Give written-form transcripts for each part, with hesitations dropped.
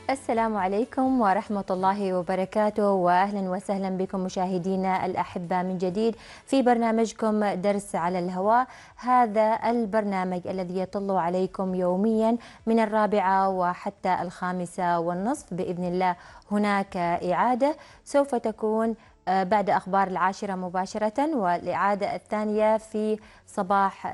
السلام عليكم ورحمة الله وبركاته، وأهلا وسهلا بكم مشاهدينا الأحبة من جديد في برنامجكم درس على الهواء. هذا البرنامج الذي يطل عليكم يوميا من 4 وحتى 5:30 بإذن الله. هناك إعادة سوف تكون بعد أخبار 10 مباشرة، والإعادة الثانية في صباح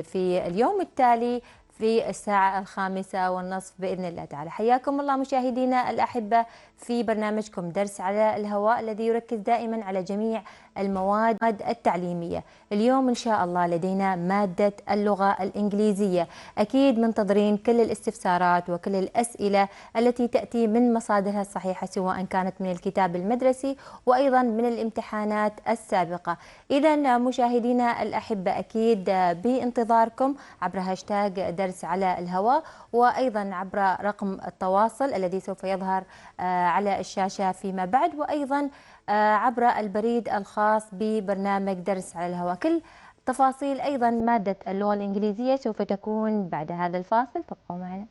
في اليوم التالي في الساعة 5:30 بإذن الله تعالى. حياكم الله مشاهدينا الأحبة في برنامجكم درس على الهواء الذي يركز دائما على جميع المواد التعليمية. اليوم إن شاء الله لدينا مادة اللغة الإنجليزية. أكيد منتظرين كل الاستفسارات وكل الأسئلة التي تأتي من مصادرها الصحيحة، سواء كانت من الكتاب المدرسي وأيضا من الامتحانات السابقة. إذا مشاهدينا الأحبة أكيد بانتظاركم عبر هاشتاج درس على الهواء، وأيضا عبر رقم التواصل الذي سوف يظهر على الشاشة فيما بعد، وأيضا عبر البريد الخاص ببرنامج درس على الهواء. كل تفاصيل أيضا مادة اللغة الإنجليزية سوف تكون بعد هذا الفاصل، فابقوا معنا.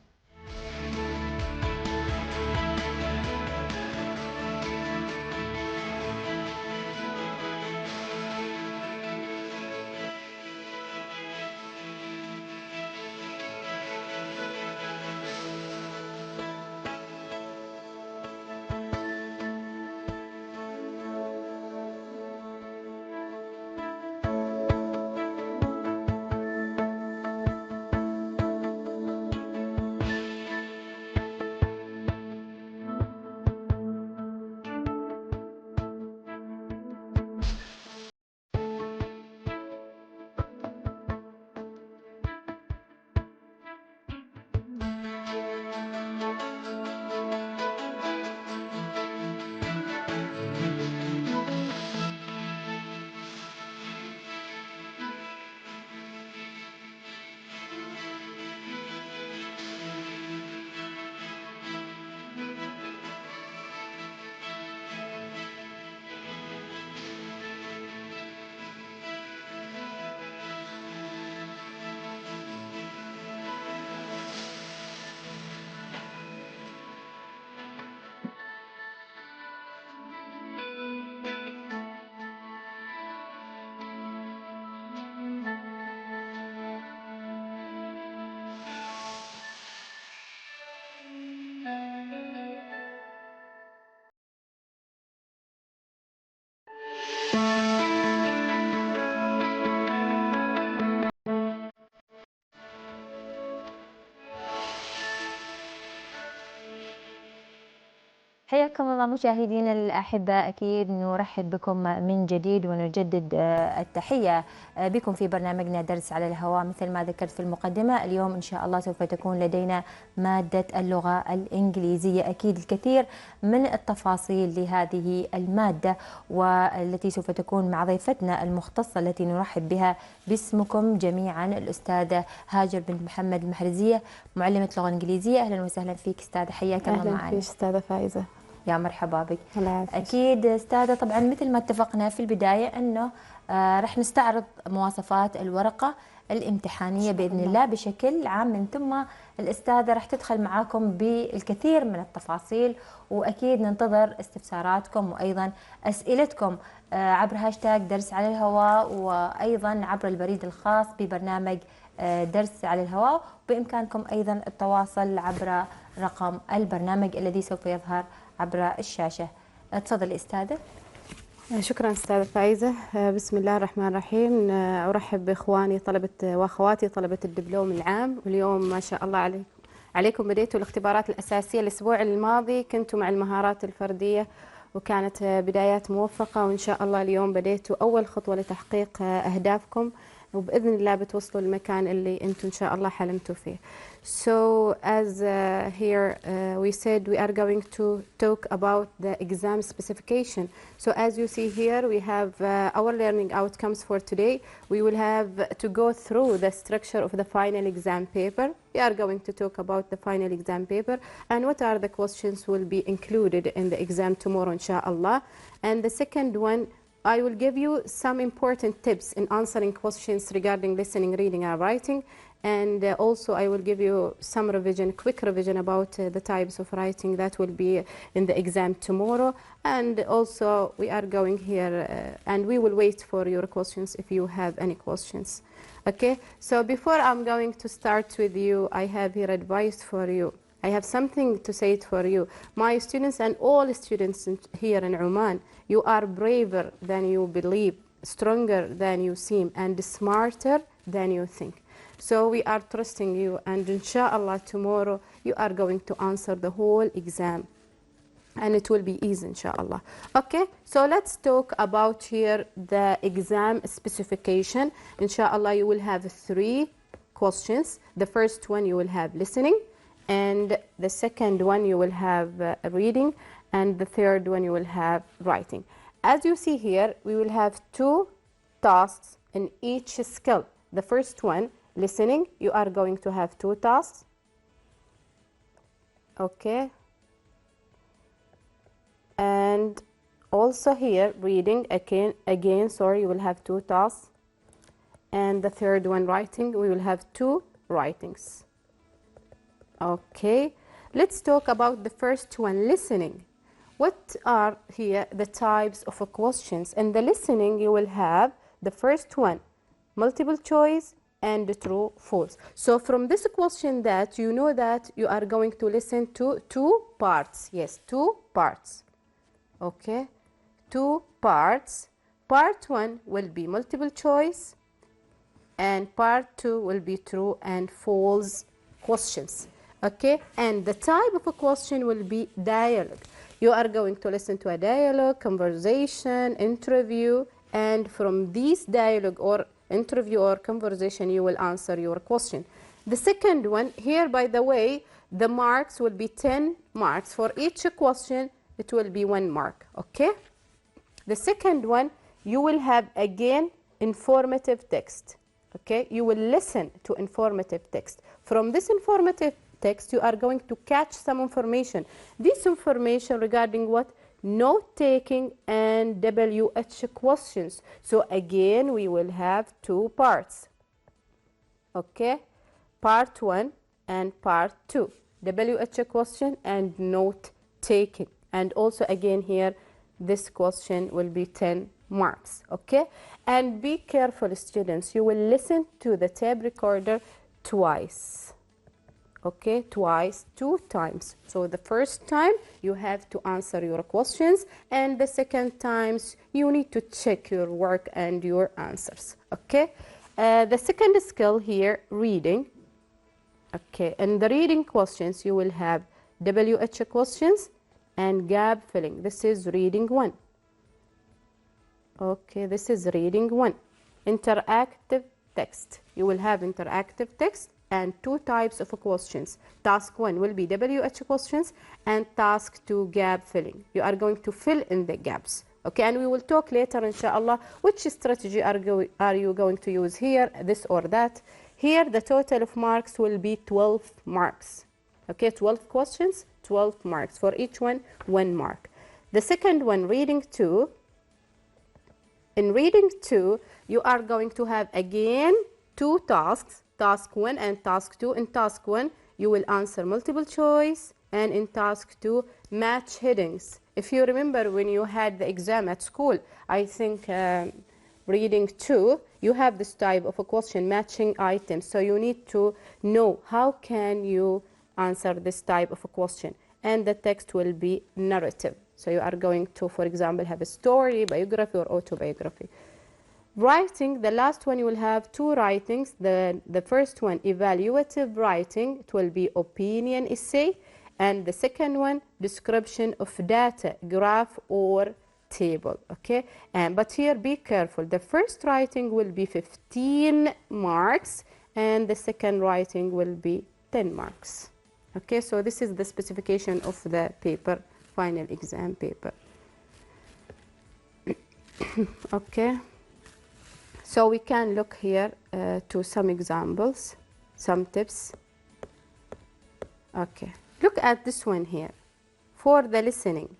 حياكم الله مشاهدينا الأحبة، أكيد نرحب بكم من جديد ونجدد التحية بكم في برنامجنا درس على الهواء. مثل ما ذكرت في المقدمة، اليوم إن شاء الله سوف تكون لدينا مادة اللغة الإنجليزية. أكيد الكثير من التفاصيل لهذه المادة، والتي سوف تكون مع ضيفتنا المختصة التي نرحب بها باسمكم جميعا، الأستاذة هاجر بنت محمد المحرزية، معلمة لغة إنجليزية. أهلا وسهلا فيك أستاذة، حياك الله معنا. أهلا فيك أستاذة فائزة. يا مرحبا بك. العافية. أكيد أستاذة، طبعا مثل ما اتفقنا في البداية أنه رح نستعرض مواصفات الورقة الامتحانية بإذن الله بشكل عام، من ثم الأستاذة رح تدخل معاكم بالكثير من التفاصيل، وأكيد ننتظر استفساراتكم وأيضا أسئلتكم عبر هاشتاج درس على الهواء، وأيضا عبر البريد الخاص ببرنامج درس على الهواء. بإمكانكم أيضا التواصل عبر رقم البرنامج الذي سوف يظهر عبر الشاشة. تفضل أستاذة. شكرا أستاذة فائزة. بسم الله الرحمن الرحيم. أرحب بإخواني طلبة وأخواتي طلبة الدبلوم العام، واليوم ما شاء الله عليكم بديتوا الاختبارات الأساسية. الأسبوع الماضي كنتوا مع المهارات الفردية وكانت بدايات موفقة، وإن شاء الله اليوم بديتوا أول خطوة لتحقيق أهدافكم، وبإذن الله بتوصلوا للمكان اللي أنتم إن شاء الله حلمتوا فيه. So as here we said, we are going to talk about the exam specification. So as you see here, we have our learning outcomes for today. We will have to go through the structure of the final exam paper. We are going to talk about the final exam paper and what are the questions will be included in the exam tomorrow, inshallah. And the second one, I will give you some important tips in answering questions regarding listening, reading, and writing. And also I will give you some revision, quick revision about the types of writing that will be in the exam tomorrow. And also we are going here and we will wait for your questions if you have any questions. Okay, so before I'm going to start with you, I have here advice for you. I have something to say it for you. My students and all students here in Oman, you are braver than you believe, stronger than you seem, and smarter than you think. So we are trusting you, and inshallah tomorrow you are going to answer the whole exam. And it will be easy, inshallah. Okay, so let's talk about here the exam specification. Inshallah, you will have 3 questions. The first one you will have listening, and the second one you will have reading, and the third one you will have writing. As you see here, we will have 2 tasks in each skill. The first one, listening, you are going to have 2 tasks. Okay. And also here, reading, again, sorry, you will have 2 tasks. And the third one, writing, we will have 2 writings. Okay, let's talk about the first one, listening. What are here the types of questions? In the listening, you will have the first one, multiple choice and true, false. So from this question that you know that you are going to listen to 2 parts. Yes, 2 parts. Okay, 2 parts. Part 1 will be multiple choice and part 2 will be true and false questions. Okay, and the type of a question will be dialogue. You are going to listen to a dialogue, conversation, interview, and from this dialogue or interview or conversation you will answer your question. The second one here, by the way, the marks will be 10 marks. For each question it will be 1 mark. Okay, the second one you will have again informative text. Okay, you will listen to informative text. From this informative text you are going to catch some information. This information regarding what? Note taking and WH questions. So again we will have 2 parts. Okay, part 1 and part 2, WH question and note taking. And also again here this question will be 10 marks. Okay, and be careful students, you will listen to the tape recorder twice. Okay, twice, 2 times. So the first time you have to answer your questions, and the second times you need to check your work and your answers. Okay, the second skill here, reading. Okay, in the reading questions you will have WH questions and gap filling. This is reading 1. Okay, this is reading 1. Interactive text. You will have interactive text and 2 types of questions. Task 1 will be WH questions and task 2 gap filling. You are going to fill in the gaps. Okay, and we will talk later inshallah which strategy are you going to use here, this or that. Here the total of marks will be 12 marks. Okay, 12 questions, 12 marks. For each one, 1 mark. The second one, reading 2. In reading 2, you are going to have again 2 tasks. Task 1 and task 2. In task 1, you will answer multiple choice, and in task 2, match headings. If you remember when you had the exam at school, I think reading 2, you have this type of a question, matching items. So you need to know how can you answer this type of a question. And the text will be narrative. So you are going to, for example, have a story, biography, or autobiography. Writing, the last one you will have 2 writings. The first one, evaluative writing, it will be opinion essay, and the second one, description of data, graph or table. Okay, but here be careful. The first writing will be 15 marks, and the second writing will be 10 marks. Okay, so this is the specification of the paper, final exam paper. Okay. So we can look here to some examples, some tips. Okay, look at this one here. For the listening,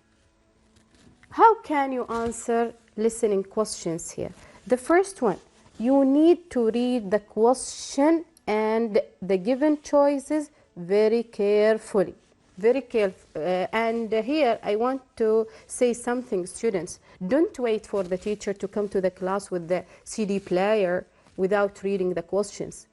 how can you answer listening questions here? The first one, you need to read the question and the given choices very carefully. Very careful. And here I want to say something, students. Don't wait for the teacher to come to the class with the CD player without reading the questions.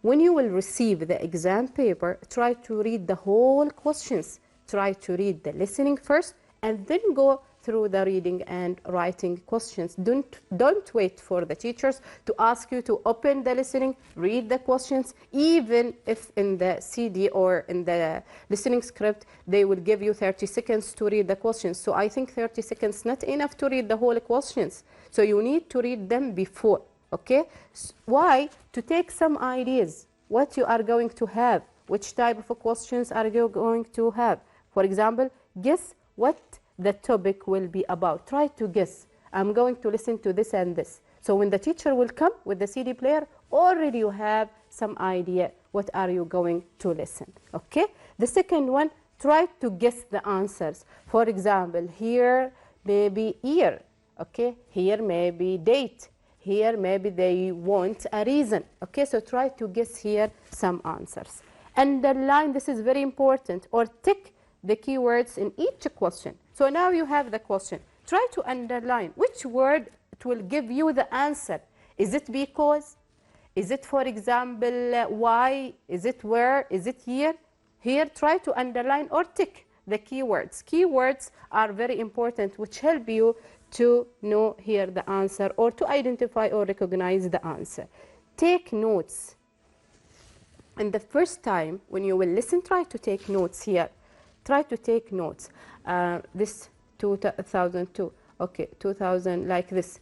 When you will receive the exam paper, try to read the whole questions. Try to read the listening first and then go through the reading and writing questions. Don't wait for the teachers to ask you to open the listening, read the questions, even if in the CD or in the listening script they will give you 30 seconds to read the questions. So I think 30 seconds not enough to read the whole questions. So you need to read them before, okay? Why? To take some ideas, what you are going to have, which type of questions are you going to have. For example, guess what the topic will be about. Try to guess. I'm going to listen to this and this. So when the teacher will come with the CD player, already you have some idea what are you going to listen. Okay? The second one, try to guess the answers. For example, here maybe year. Okay? Here maybe date. Here maybe they want a reason. Okay? So try to guess here some answers. Underline, this is very important, or tick the keywords in each question. So now you have the question. Try to underline which word it will give you the answer. Is it because? Is it, for example, why? Is it where? Is it here? Here, try to underline or tick the keywords. Keywords are very important, which help you to know here the answer or to identify or recognize the answer. Take notes. And the first time when you will listen, try to take notes here. Try to take notes. This 2002, okay, 2000 like this,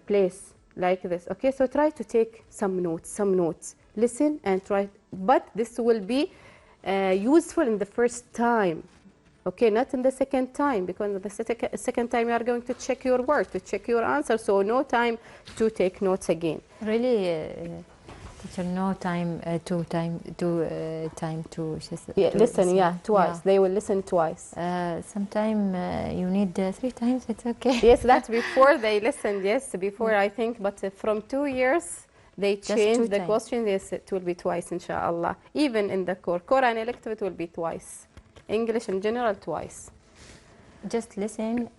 place like this. Okay, so try to take some notes. Listen and try, but this will be useful in the first time. Okay, not in the second time, because the second time you are going to check your work, to check your answer, so no time to take notes again. Really, teacher, no time to listen. Yeah, twice. Yeah. They will listen twice. Sometime you need 3 times. It's okay. Yes, that's before they listened. Yes, before I think, but from 2 years they changed the question. Yes, it will be twice, inshallah. Even in the core and elective, it will be twice. English in general, twice. Just listen,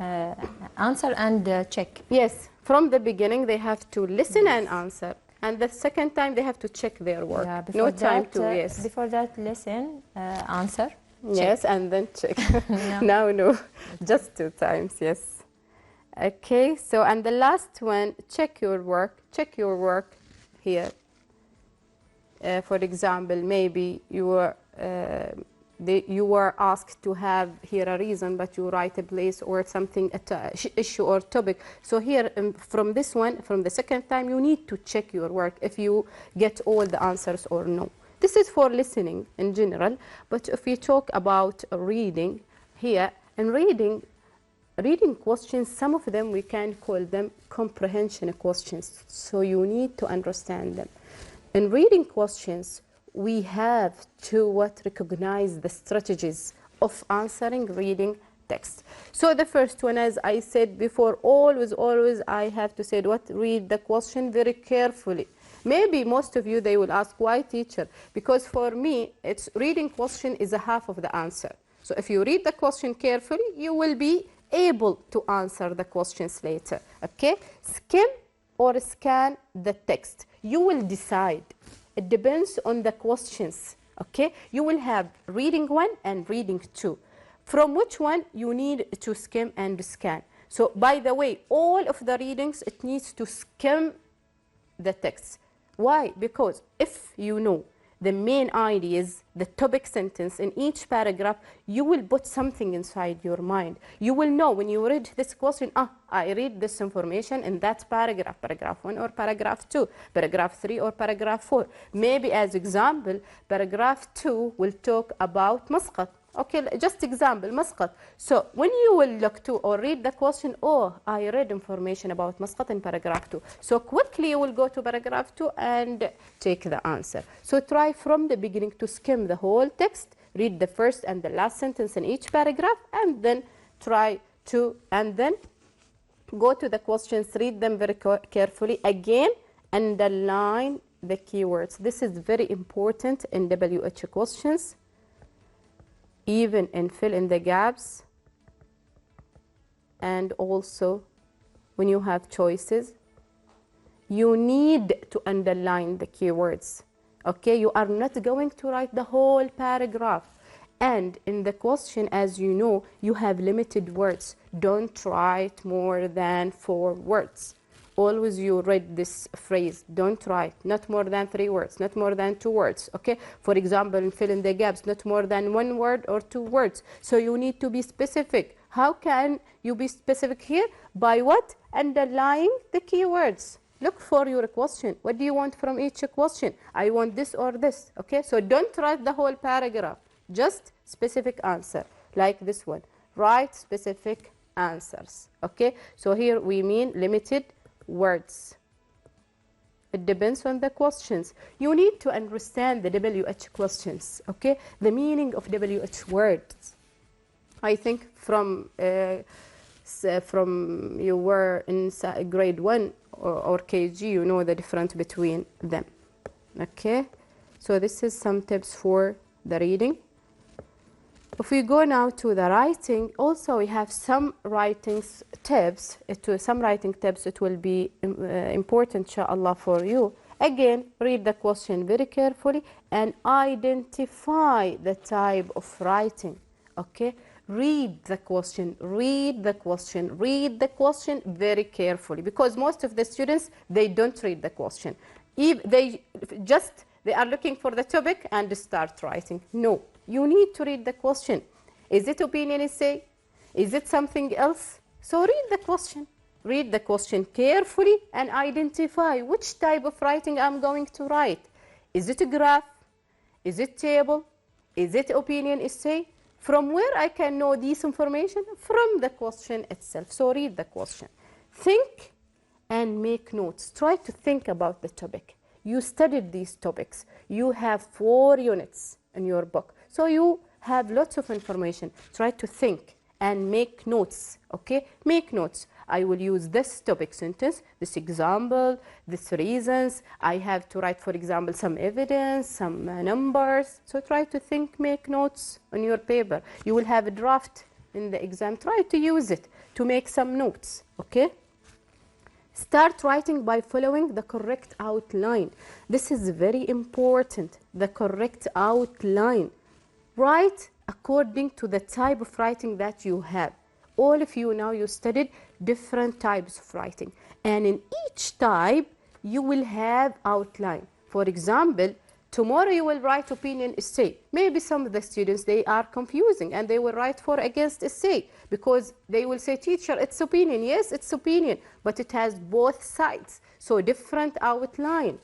answer and check. Yes, from the beginning they have to listen and answer. And the second time they have to check their work. Yeah, no time to, yes. Before that, listen, answer. Yes, check. And then check. No, just 2 times, yes. Okay, so, and the last one, check your work here. For example, maybe you were asked to have here a reason, but you write a place or something, issue or topic. So here, from this one, from the second time, you need to check your work if you get all the answers or no. This is for listening in general, but if we talk about reading here, and reading questions, some of them we can call them comprehension questions. So you need to understand them. In reading questions, we have to recognize the strategies of answering reading text. So the first one, as I said before, always I have to say read the question very carefully. Maybe most of you, they will ask, why, teacher? Because for me, it's reading question is a half of the answer. So if you read the question carefully, you will be able to answer the questions later. Okay? Skim or scan the text. You will decide. It depends on the questions, okay? You will have reading 1 and reading 2. From which one you need to skim and scan. So, by the way, all of the readings, it needs to skim the text. Why? Because if you know the main ideas, the topic sentence in each paragraph, you will put something inside your mind. You will know when you read this question, I read this information in that paragraph, paragraph 1 or paragraph 2, paragraph 3 or paragraph 4. Maybe as example, paragraph 2 will talk about مسقط. Okay, just example, مسقط. So when you will look to or read the question, I read information about مسقط in paragraph 2. So quickly you will go to paragraph 2 and take the answer. So try from the beginning to skim the whole text, read the first and the last sentence in each paragraph, and then go to the questions, read them very carefully. Again, underline the keywords. This is very important in WH questions, even in fill in the gaps, and also when you have choices, you need to underline the keywords. Okay, you are not going to write the whole paragraph. And in the question, as you know, you have limited words. Don't write more than 4 words. Always you read this phrase, don't write not more than 3 words, not more than 2 words. Okay, for example, in fill in the gaps, not more than 1 word or 2 words. So you need to be specific. How can you be specific here? By what? Underlying the keywords. Look for your question. What do you want from each question? I want this or this. Okay, so don't write the whole paragraph. Just specific answer, like this one. Write specific answers. Okay, so here we mean limited words. It depends on the questions. You need to understand the WH questions. Okay, the meaning of WH words. I think from you were in grade 1 or KG, you know the difference between them. Okay, so this is some tips for the reading. If we go now to the writing, also we have some writing tips. It will be important, inshallah, for you. Again, read the question very carefully and identify the type of writing. Okay, read the question very carefully, because most of the students, they don't read the question. They are looking for the topic and start writing. No, you need to read the question. Is it opinion essay? Is it something else? So read the question. Read the question carefully and identify which type of writing I'm going to write. Is it a graph? Is it table? Is it opinion essay? From where I can know this information? From the question itself. So read the question. Think and make notes. Try to think about the topic. You studied these topics. You have 4 units in your book. So you have lots of information. Try to think and make notes. Okay? Make notes. I will use this topic sentence, this example, this reasons. I have to write, for example, some evidence, some numbers. So try to think, make notes on your paper. You will have a draft in the exam. Try to use it to make some notes. Okay? Start writing by following the correct outline. This is very important, the correct outline. Write according to the type of writing that you have. All of you now, you studied different types of writing. And in each type, you will have outline. For example, tomorrow you will write opinion essay. Maybe some of the students, they are confusing and they will write for against essay because they will say, teacher, it's opinion. Yes, it's opinion, but it has both sides. So different outline.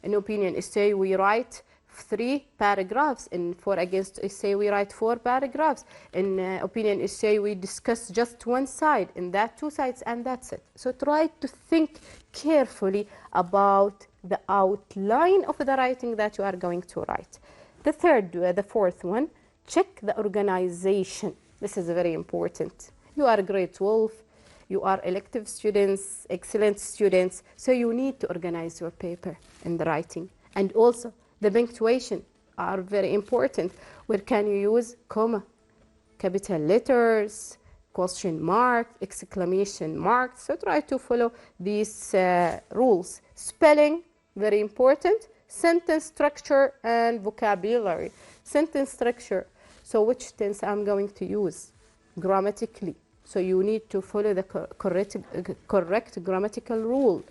In opinion essay, we write 3 paragraphs. In for against essay, we write 4 paragraphs. In opinion essay, we discuss just one side. In that, 2 sides, and that's it. So try to think carefully about the outline of the writing that you are going to write. The fourth one, check the organization. This is very important. You are grade 12. You are elective students, excellent students. So you need to organize your paper in the writing. And also, the punctuation are very important. Where can you use comma, capital letters, question mark, exclamation mark? So try to follow these rules. Spelling, very important. Sentence structure and vocabulary. Sentence structure. So which tense I'm going to use? Grammatically. So you need to follow the correct grammatical rule.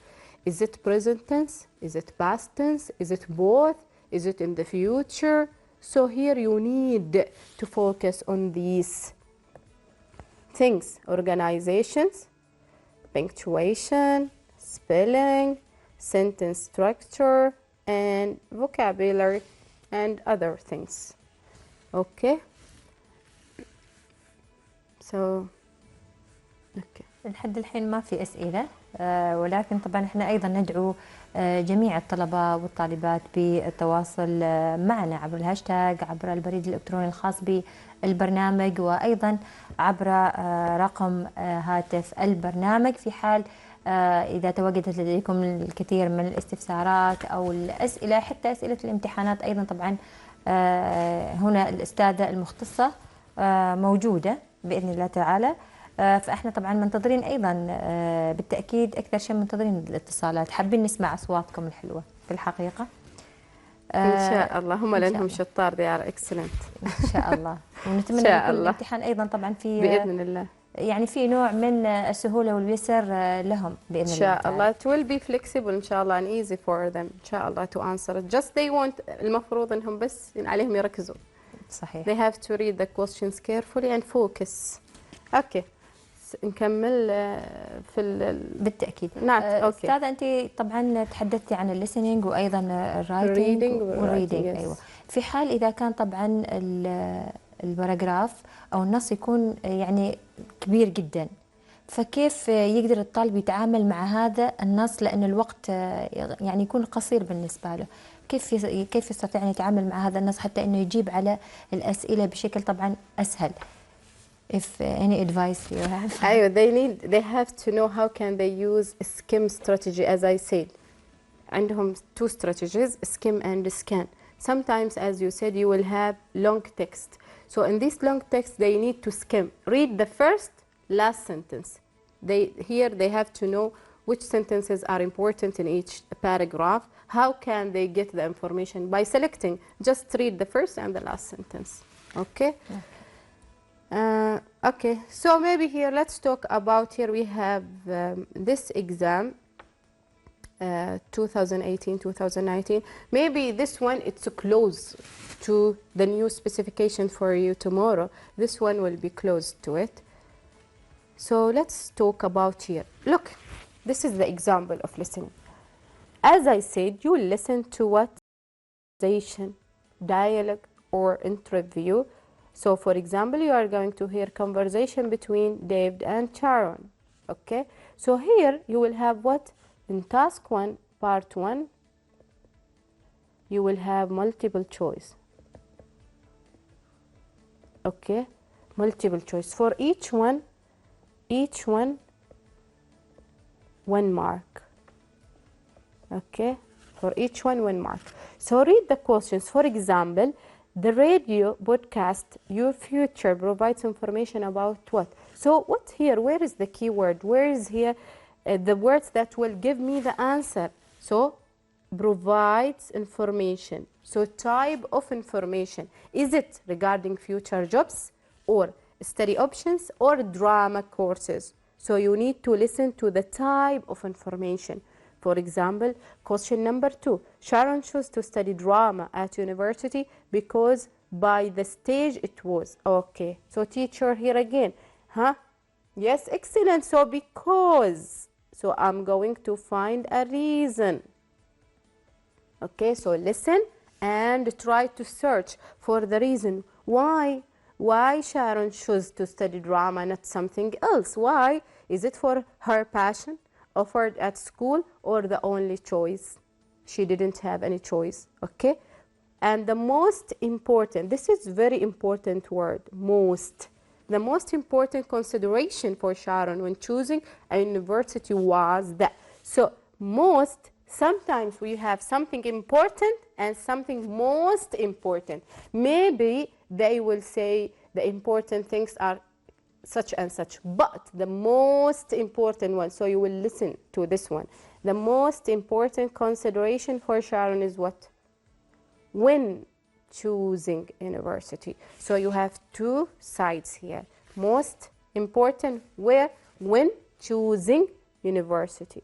Is it present tense? Is it past tense? Is it both? Is it in the future? So here you need to focus on these things: organizations, punctuation, spelling, sentence structure, and vocabulary, and other things. Okay? So, okay. لحد الحين ما في أسئلة، ولكن طبعا احنا أيضا ندعو جميع الطلبة والطالبات بالتواصل معنا عبر الهاشتاج، عبر البريد الإلكتروني الخاص بالبرنامج، وأيضا عبر رقم هاتف البرنامج في حال إذا تواجدت لديكم الكثير من الاستفسارات أو الأسئلة، حتى أسئلة الامتحانات أيضا طبعا هنا الأستاذة المختصة موجودة بإذن الله تعالى. فإحنا طبعا منتظرين أيضا بالتأكيد أكثر شيء منتظرين الاتصالات، حابين نسمع أصواتكم الحلوة في الحقيقة. إن شاء الله، هم لأنهم الله. شطار they are excellent. إن شاء الله. ونتمنى شاء يكون الله. الامتحان أيضا طبعا في بإذن الله يعني في نوع من السهولة واليسر لهم بإذن إن الله شاء تعالى. الله. It will be flexible إن شاء الله and easy for them إن شاء الله to answer it. Just they want المفروض إنهم بس عليهم يركزوا. صحيح. They have to read the questions carefully and focus. أوكي. نكمل في بالتأكيد. نعم. أوكي. أستاذة أنت طبعا تحدثتي عن الليسننج وأيضا الرايتنج والريدنج. أيوة. في حال إذا كان طبعا الباراجراف أو النص يكون يعني كبير جدا، فكيف يقدر الطالب يتعامل مع هذا النص لأن الوقت يعني يكون قصير بالنسبة له؟ كيف يستطيع أن يتعامل مع هذا النص حتى أنه يجيب على الأسئلة بشكل طبعا أسهل؟ If any advice you have. أيوة, they have to know how can they use a skim strategy as I said. عندهم two strategies, skim and scan. Sometimes as you said you will have long text. So in this long text they need to skim. Read the first, last sentence. Here they have to know which sentences are important in each paragraph. How can they get the information? By selecting. Just read the first and the last sentence. Okay? Okay, so maybe here let's talk about, here we have this exam 2018-2019. Maybe this one it's close to the new specification for you tomorrow. This one will be close to it. So let's talk about here. Look, this is the example of listening. As I said, you will listen to what? Dialogue or interview. So for example, you are going to hear conversation between David and Sharon. Okay, so here you will have what? In task 1, part 1, you will have multiple choice. Okay, multiple choice. For each one, 1 mark. Okay, for each one, 1 mark. So read the questions. For example, the radio broadcast your future provides information about what? So what here? Where is the keyword? Where is here the words that will give me the answer? So provides information. So type of information. Is it regarding future jobs or study options or drama courses? So you need to listen to the type of information. For example, question number 2. Sharon chose to study drama at university because by the stage it was. Okay, so teacher here again. Huh? Yes, excellent. So because. So I'm going to find a reason. Okay, so listen and try to search for the reason. Why Sharon chose to study drama, not something else? Why? Is it for her passion offered at school or the only choice? She didn't have any choice. Okay, and the most important, this is very important word, most. The most important consideration for Sharon when choosing a university was that. So most, sometimes we have something important and something most important. Maybe they will say the important things are such and such, but the most important one, so you will listen to this one. The most important consideration for Sharon is what? When choosing university. So you have two sides here. Most important where? When choosing university.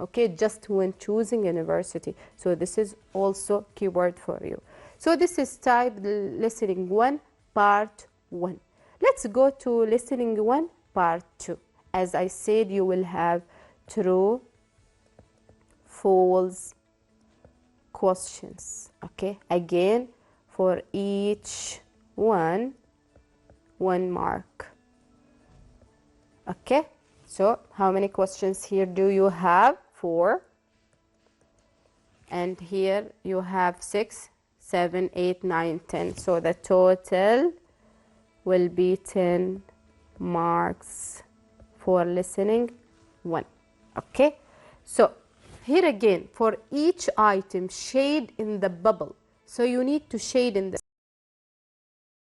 Okay, just when choosing university. So this is also keyword for you. So this is type listening 1, part 1. Let's go to listening 1, part 2. As I said, you will have true, false questions. Okay, again, for each one, 1 mark. Okay, so how many questions here do you have? 4. And here you have 6, 7, 8, 9, 10. So the total will be 10 marks for listening 1. Okay, so here again, for each item, shade in the bubble. So you need to shade in the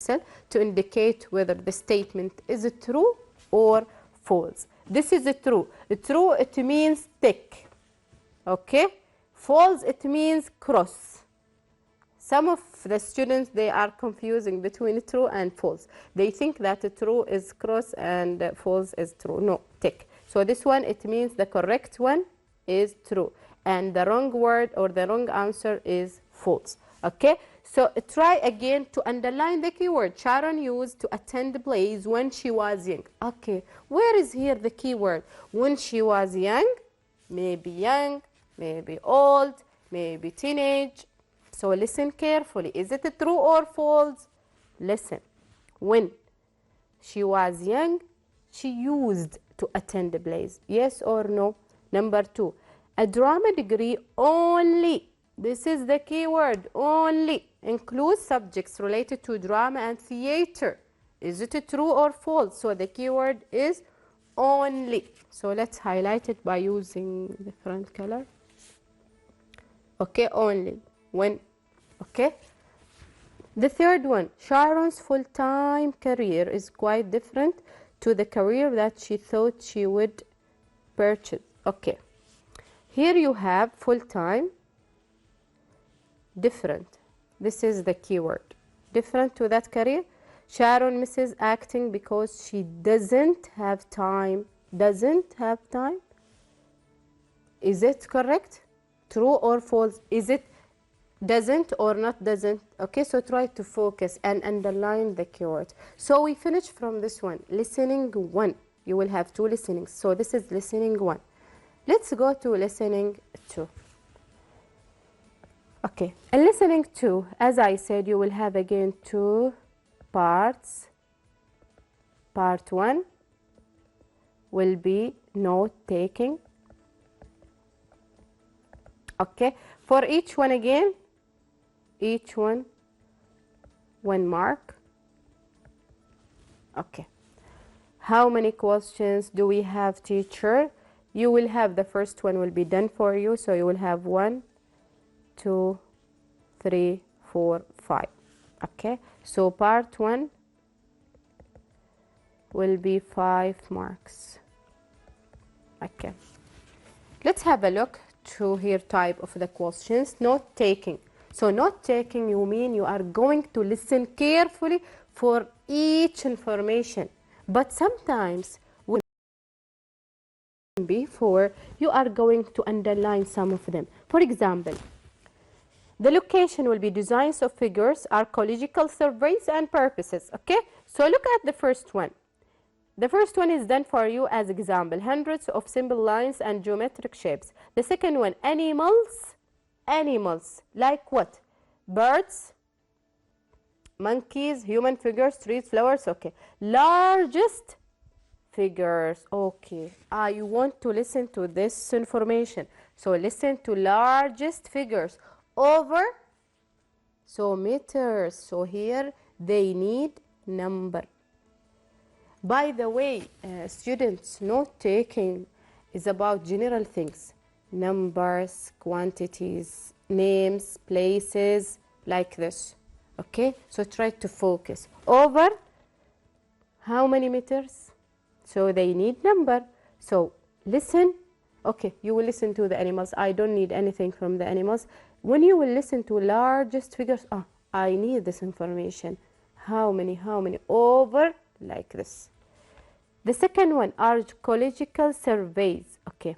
cell to indicate whether the statement is true or false. This is true. True, it means tick. Okay, false, it means cross. Some of the students, they are confusing between true and false. They think that true is cross and false is true. No, tick. So this one, it means the correct one is true and the wrong word or the wrong answer is false. Okay, so try again to underline the keyword Sharon used to attend plays when she was young. Okay, where is here the keyword? When she was young, maybe old, maybe teenage. So listen carefully. Is it true or false? Listen. When she was young, she used to attend plays. Yes or no? Number 2, a drama degree only. This is the keyword, only. Includes subjects related to drama and theater. Is it true or false? So the keyword is only. So let's highlight it by using different color. Okay, only. When. Okay. The third one, Sharon's full-time career is quite different to the career that she thought she would purchase. Okay. Here you have full-time, different. This is the keyword. Different to that career. Sharon misses acting because she doesn't have time. Doesn't have time? Is it correct? True or false? Is it doesn't or not doesn't? Okay, so try to focus and underline the keyword. So we finish from this one. Listening 1. You will have 2 listenings. So this is listening 1. Let's go to listening 2. Okay, and listening 2, as I said, you will have again 2 parts. Part 1 will be note taking. Okay, for each one again, each one 1 mark. Okay, how many questions do we have, teacher? You will have the first one will be done for you, so you will have 1, 2, 3, 4, 5. Okay, so part 1 will be 5 marks. Okay, let's have a look to here type of the questions. Note taking. So note taking, you mean you are going to listen carefully for each information, but sometimes before you are going to underline some of them. For example, the location will be designs of figures, archaeological surveys and purposes. Okay, so look at the first one. The first one is done for you as example, hundreds of simple lines and geometric shapes. The second one, animals. Animals, like what? Birds, monkeys, human figures, trees, flowers. Okay, largest figures. Okay, I want to listen to this information. So listen to largest figures over, so meters. So here they need number. By the way, students, note taking is about general things, numbers, quantities, names, places, like this. Okay, so try to focus. Over how many meters? So they need number. So listen. Okay, you will listen to the animals. I don't need anything from the animals. When you will listen to largest figures, I need this information. How many? Over, like this. The second one, archaeological surveys. Okay,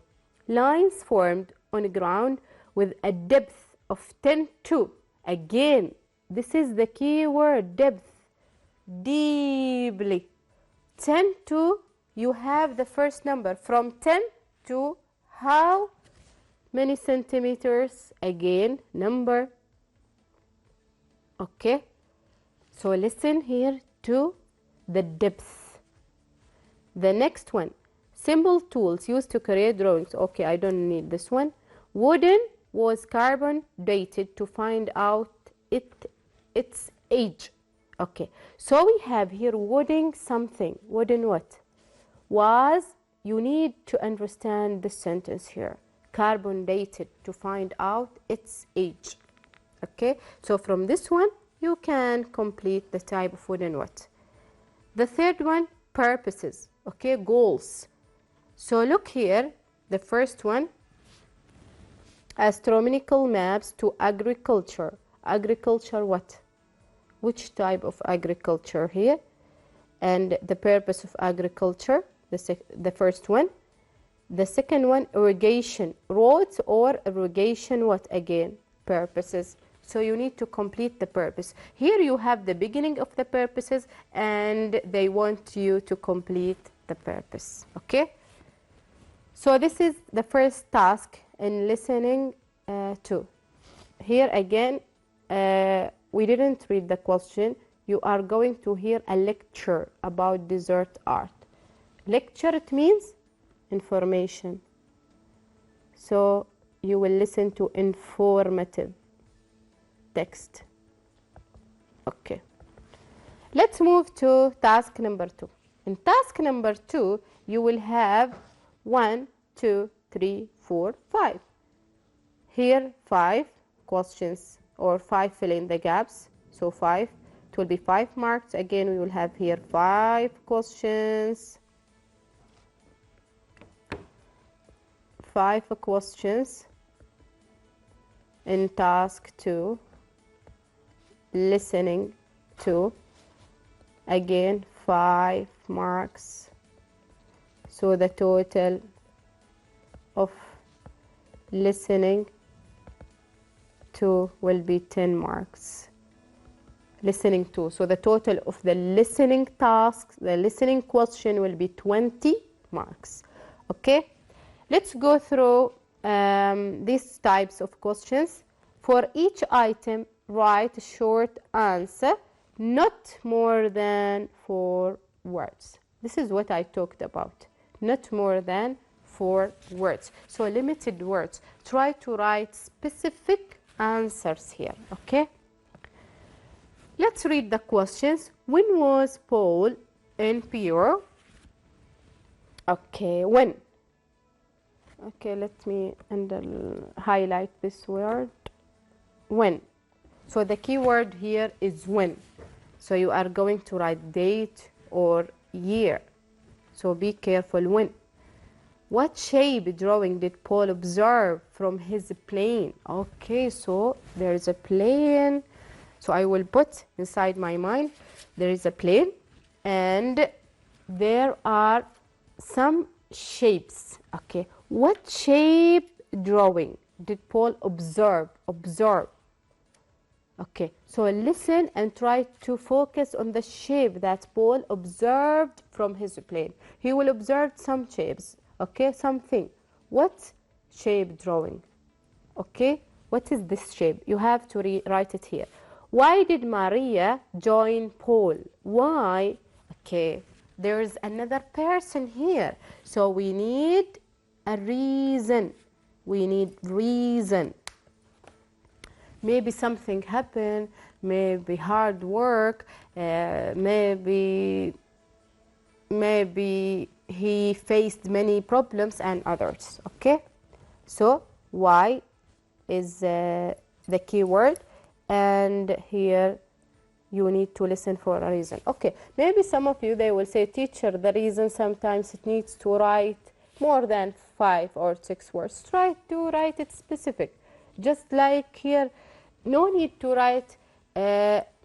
lines formed on ground with a depth of 10 to. Again, this is the key word, depth. Deeply. 10 to, you have the first number from 10 to how many centimeters? Again, number. Okay, so listen here to the depth. The next one, simple tools used to create drawings. Okay, I don't need this one. Wooden was carbon dated to find out its age. Okay, so we have here wooden something. Wooden what? Was you need to understand this sentence here. Carbon dated to find out its age. Okay, so from this one, you can complete the type of when and what. The third one, purposes, okay, goals. So look here, the first one, astronomical maps to agriculture. Agriculture what? Which type of agriculture here? And the purpose of agriculture, the first one. The second one, irrigation, roads or irrigation what again? Purposes. So you need to complete the purpose. Here you have the beginning of the purposes and they want you to complete the purpose, okay? So this is the first task in listening to. Here again, we didn't read the question. You are going to hear a lecture about desert art. Lecture, it means information. So you will listen to informative text. Okay. Let's move to task number 2. In task number 2, you will have 1, 2, 3, 4, 5. Here 5 questions or 5 fill in the gaps. So 5, it will be 5 marks. Again, we will have here 5 questions. 5 questions in task 2, listening to, again 5 marks. So the total of listening to will be 10 marks. Listening to, so the total of the listening tasks, the listening question will be 20 marks. Okay, let's go through these types of questions. For each item, write a short answer, not more than 4 words. This is what I talked about, not more than 4 words. So limited words. Try to write specific answers here, okay? Let's read the questions. When was Paul in Peru? Okay, when? Okay, let me highlight this word, when. So the key word here is when. So you are going to write date or year. So be careful, when. What shape drawing did Paul observe from his plane? Okay, so there is a plane. So I will put inside my mind, there is a plane and there are some shapes. Okay, what shape drawing did Paul observe? Okay, so listen and try to focus on the shape that Paul observed from his plane. He will observe some shapes, okay, something. What shape drawing? Okay, what is this shape? You have to write it here. Why did Maria join Paul? Why? Okay, there's another person here. So we need a reason. We need reason. Maybe something happened, maybe hard work, maybe he faced many problems and others, okay? So why is the key word, and here you need to listen for a reason. Okay, maybe some of you, they will say, teacher, the reason sometimes it needs to write more than 5 or 6 words. Try to write it specific. Just like here, no need to write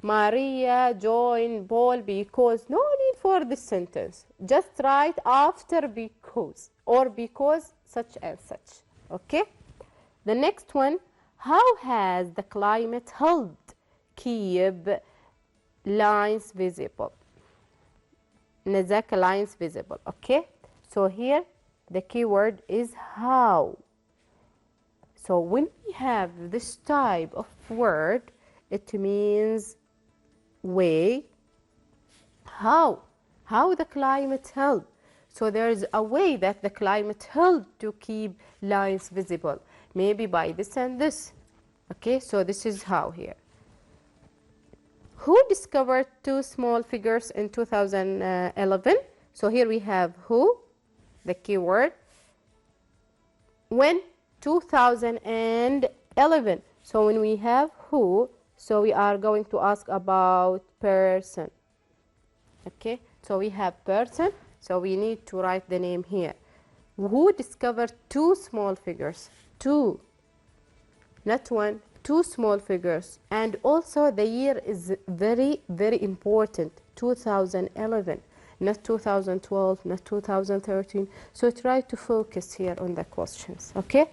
Maria joined Paul because, no need for this sentence. Just write after because or because such and such. Okay? The next one, how has the climate helped keep lines visible? Nazaka lines visible. Okay? So here the key word is how. So when we have this type of word, it means way. How the climate helped. So there is a way that the climate helped to keep lines visible. Maybe by this and this. Okay, so this is how here. Who discovered 2 small figures in 2011? So here we have who the keyword. When? 2011. So when we have who, so we are going to ask about person. Okay, so we have person, so we need to write the name here. Who discovered two small figures? Two, not one, two small figures. And also the year is very, very important, 2011, not 2012, not 2013. So try to focus here on the questions, okay?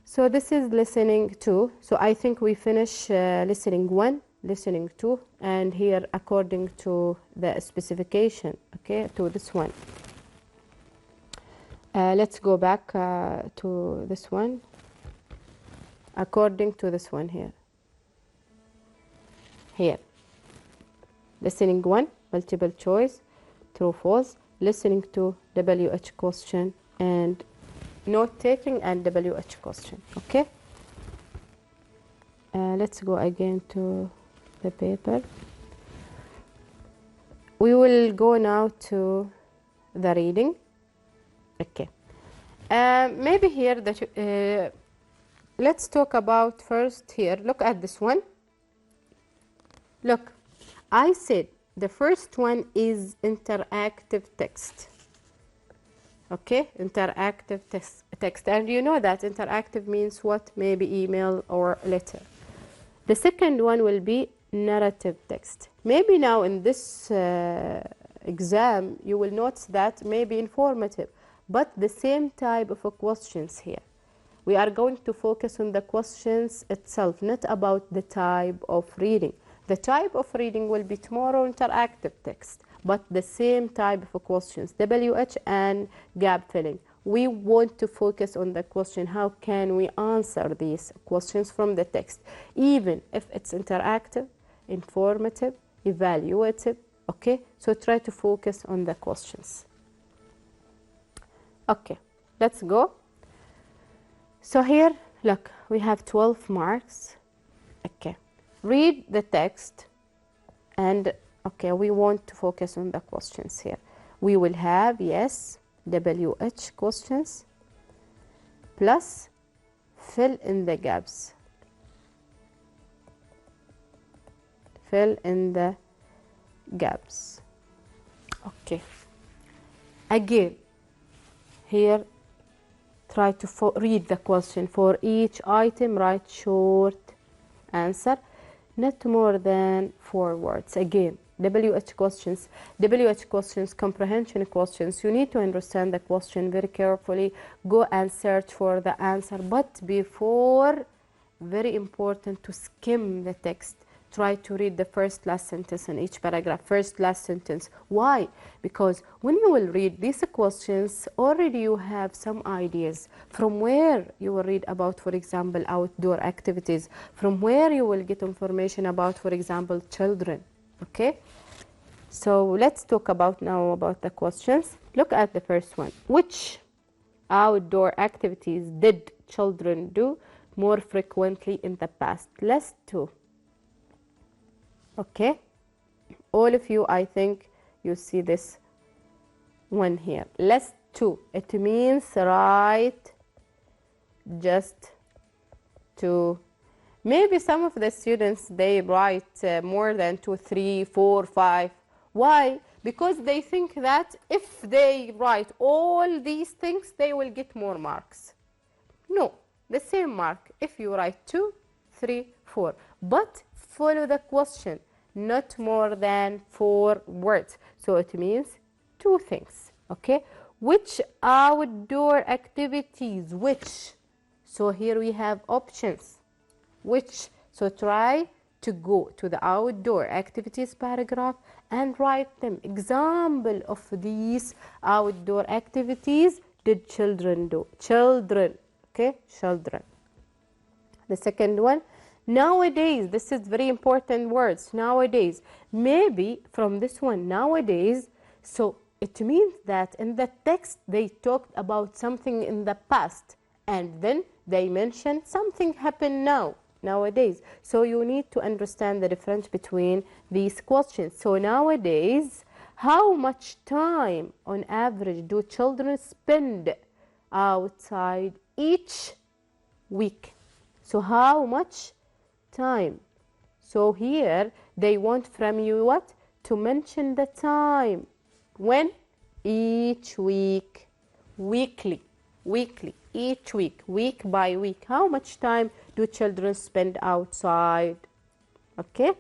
So this is listening 2. So I think we finish listening 1, listening 2, and here according to the specification, okay, to this one. Let's go back to this one. According to this one here. Here. Listening 1, multiple choice, true, false. Listening 2, WH question, and note taking and WH question. Okay? Let's go again to the paper. We will go now to the reading. Okay. Maybe here that let's talk about first here. Look at this one. Look, I said the first one is interactive text. Okay, interactive text. And you know that interactive means what? Maybe email or letter. The second one will be narrative text. Maybe now in this exam, you will notice that maybe informative, but the same type of questions here. We are going to focus on the questions itself, not about the type of reading. The type of reading will be tomorrow interactive text, but the same type of questions, WH and gap filling. We want to focus on the question, how can we answer these questions from the text, even if it's interactive, informative, evaluative, okay? So try to focus on the questions. Okay, let's go. So here, look, we have 12 marks. Okay, read the text and, okay, we want to focus on the questions here. We will have, yes, WH questions plus fill in the gaps. Fill in the gaps. Okay. Again, here, try to read the question. For each item, write short answer, not more than 4 words. Again, WH questions, comprehension questions. You need to understand the question very carefully. Go and search for the answer. But before, very important to skim the text. Try to read the first, last sentence in each paragraph. First, last sentence. Why? Because when you will read these questions, already you have some ideas from where you will read about, for example, outdoor activities, from where you will get information about, for example, children. Okay? So let's talk about now about the questions. Look at the first one. Which outdoor activities did children do more frequently in the past? List 2. Okay, all of you, I think you see this one here. List 2. It means write just 2. Maybe some of the students, they write more than 2, 3, 4, 5. Why? Because they think that if they write all these things, they will get more marks. No, the same mark if you write 2, 3, 4. But follow the question. Not more than 4 words. So it means 2 things. Okay? Which outdoor activities? Which? So here we have options. Which? So try to go to the outdoor activities paragraph and write them. Example of these outdoor activities did children do? Children. Okay? Children. The second one. Nowadays, this is very important words, nowadays. Maybe from this one, nowadays, so it means that in the text they talked about something in the past and then they mentioned something happened now, nowadays. So you need to understand the difference between these questions. So nowadays, How much time on average do children spend outside each week? So how much time? So here they want from you what? To mention the time. When? Each week. Weekly. Weekly. Each week. Week by week. How much time do children spend outside? Okay.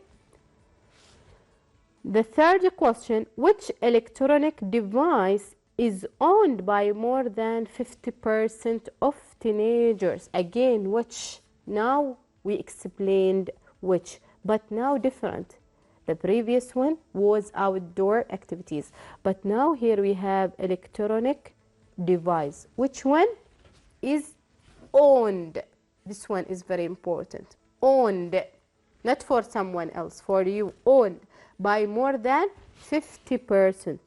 The third question, which electronic device is owned by more than 50% of teenagers? Again, which? Now we explained which, but now different. The previous one was outdoor activities, but now here we have electronic device. Which one is owned? This one is very important. Owned, not for someone else, for you. Owned by more than 50%.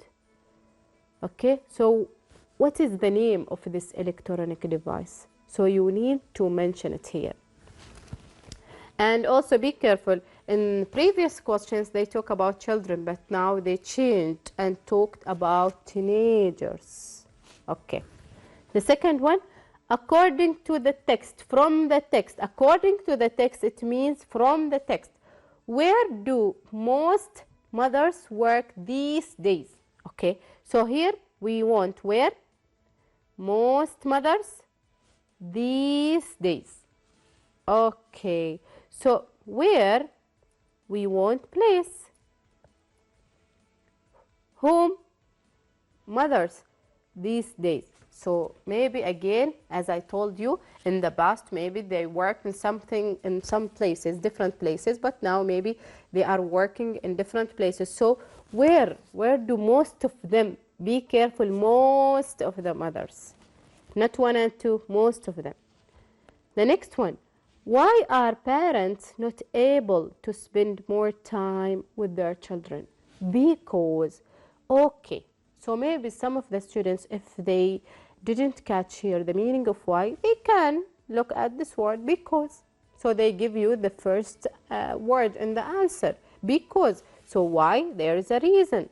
Okay, so what is the name of this electronic device? So you need to mention it here. And also be careful, in previous questions they talk about children, but now they changed and talked about teenagers. Okay. The second one, according to the text, from the text. According to the text, it means from the text. Where do most mothers work these days? Okay, so here we want where? Most mothers these days. Okay, so where we want place. Whom? Mothers these days. So maybe again, as I told you in the past, maybe they worked in something in some places, different places, but now maybe they are working in different places. So where do most of them? Be careful, most of the mothers, not one and two, most of them. The next one, why are parents not able to spend more time with their children? Because, okay, so maybe some of the students, if they didn't catch here the meaning of why, they can look at this word because. So they give you the first word in the answer, because. So why? There is a reason.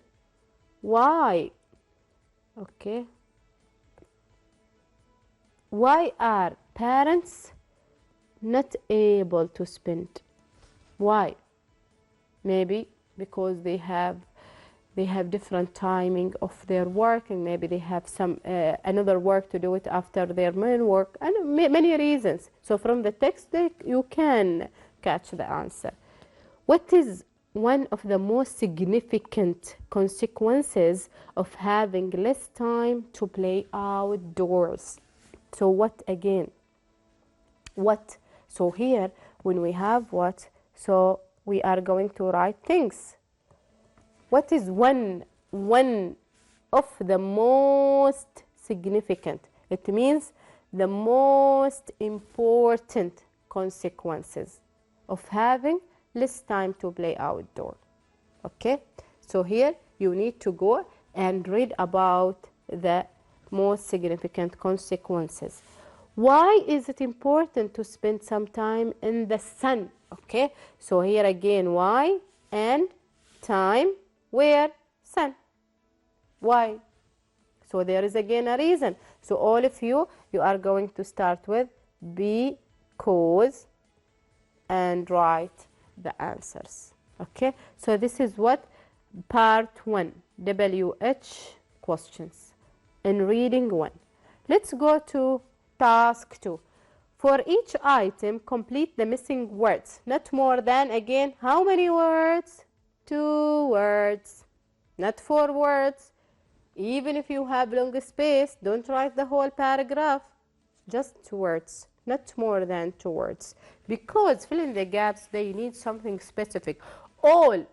Why? Okay. Why are parents not able to spend? Why? Maybe because they have different timing of their work, and maybe they have some another work to do it after their main work, and many reasons. So from the text you can catch the answer. What is one of the most significant consequences of having less time to play outdoors? So what again? What? So here when we have what, so we are going to write things. What is one of the most significant? It means the most important consequences of having less time to play outdoor. Okay? So here you need to go and read about the most significant consequences. Why is it important to spend some time in the sun? Okay? So here again, why and time. Where? Sun. Why? So there is again a reason. So all of you are going to start with because and write the answers. Okay? So this is what part 1, WH questions in reading 1. Let's go to task 2. For each item, complete the missing words. Not more than, again, how many words? 2 words, not 4 words. Even if you have long space, don't write the whole paragraph. Just 2 words, not more than 2 words. Because fill in the gaps, they need something specific. All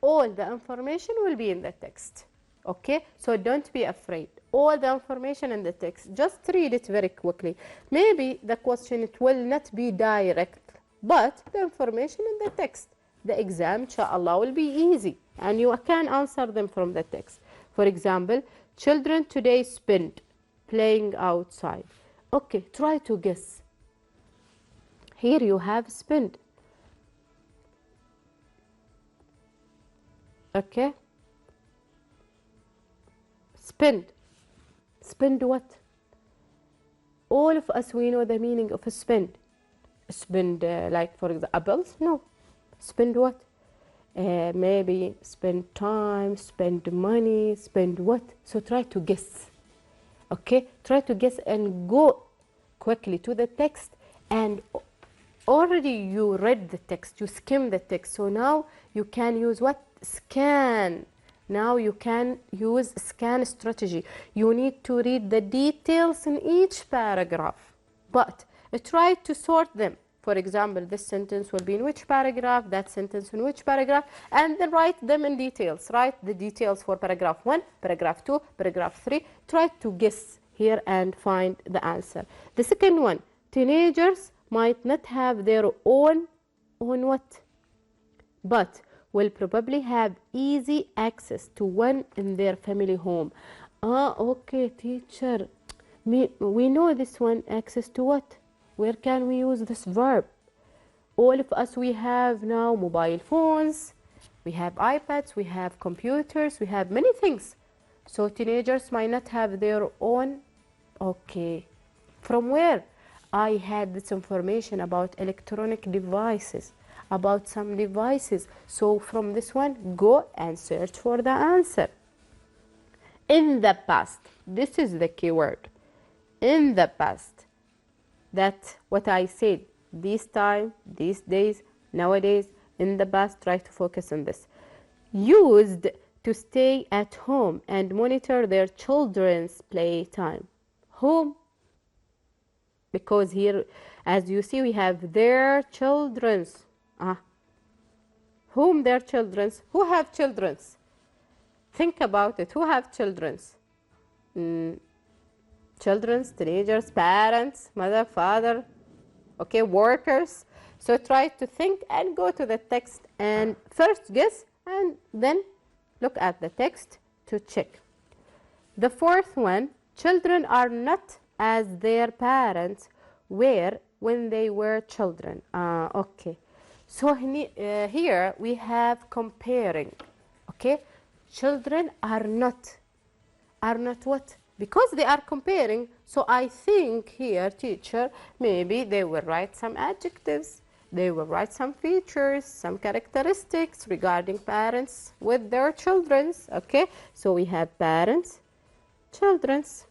the information will be in the text. Okay, so don't be afraid. All the information in the text, just read it very quickly. Maybe the question, it will not be direct, but the information in the text. The exam, inshallah, will be easy and you can answer them from the text. For example, children today spend playing outside. Okay, try to guess. Here you have spend. Okay. Spend. Spend what? All of us, we know the meaning of a spend. Spend, like for example, apples? No. Spend what? Maybe spend time, spend money, spend what? So try to guess. Okay? Try to guess and go quickly to the text, and already you read the text, you skim the text. So now you can use what? Scan. Now you can use scan strategy. You need to read the details in each paragraph, but try to sort them. For example, this sentence will be in which paragraph, that sentence in which paragraph, and then write them in details. Write the details for paragraph 1, paragraph 2, paragraph 3. Try to guess here and find the answer. The second one, teenagers might not have their own what? But will probably have easy access to one in their family home. Okay, teacher. We know this one, access to what? Where can we use this verb? All of us, we have now mobile phones, we have iPads, we have computers, we have many things. So teenagers might not have their own. Okay. From where? I had this information about electronic devices, about some devices. So from this one, go and search for the answer. In the past, this is the key word. In the past, that's what I said. This time, these days, nowadays, in the past, try to focus on this. Used to stay at home and monitor their children's playtime. Home. Because here, as you see, we have their children's. Whom their children's? Who have children's? Think about it. Who have children's? Children's, teenagers, parents, mother, father, okay, workers. So try to think and go to the text and first guess and then look at the text to check. The fourth one, children are not as their parents were when they were children. Okay. So here we have comparing. Okay. Children are not what? Because they are comparing, so I think here, teacher, maybe they will write some adjectives, they will write some features, some characteristics regarding parents with their children's, okay? So we have parents, children's.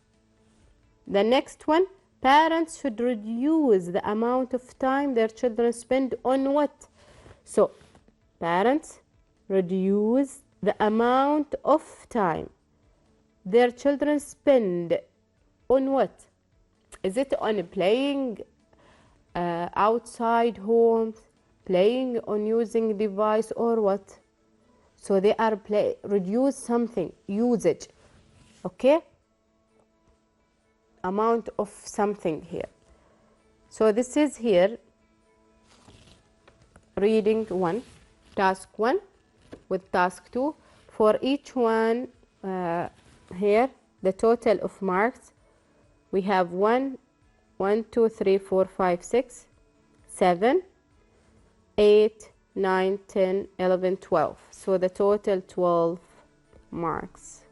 The next one, parents should reduce the amount of time their children spend on what? So, parents reduce the amount of time their children spend on what? Is it on playing outside homes, playing on using device, or what? So they are reduce something, usage, okay? Amount of something here. So this is here, reading 1, task 1 with task 2. For each one, here the total of marks, we have 1, 2, 3, 4, 5, 6, 7, 8, 9, 10, 11, 12. So the total 12 marks.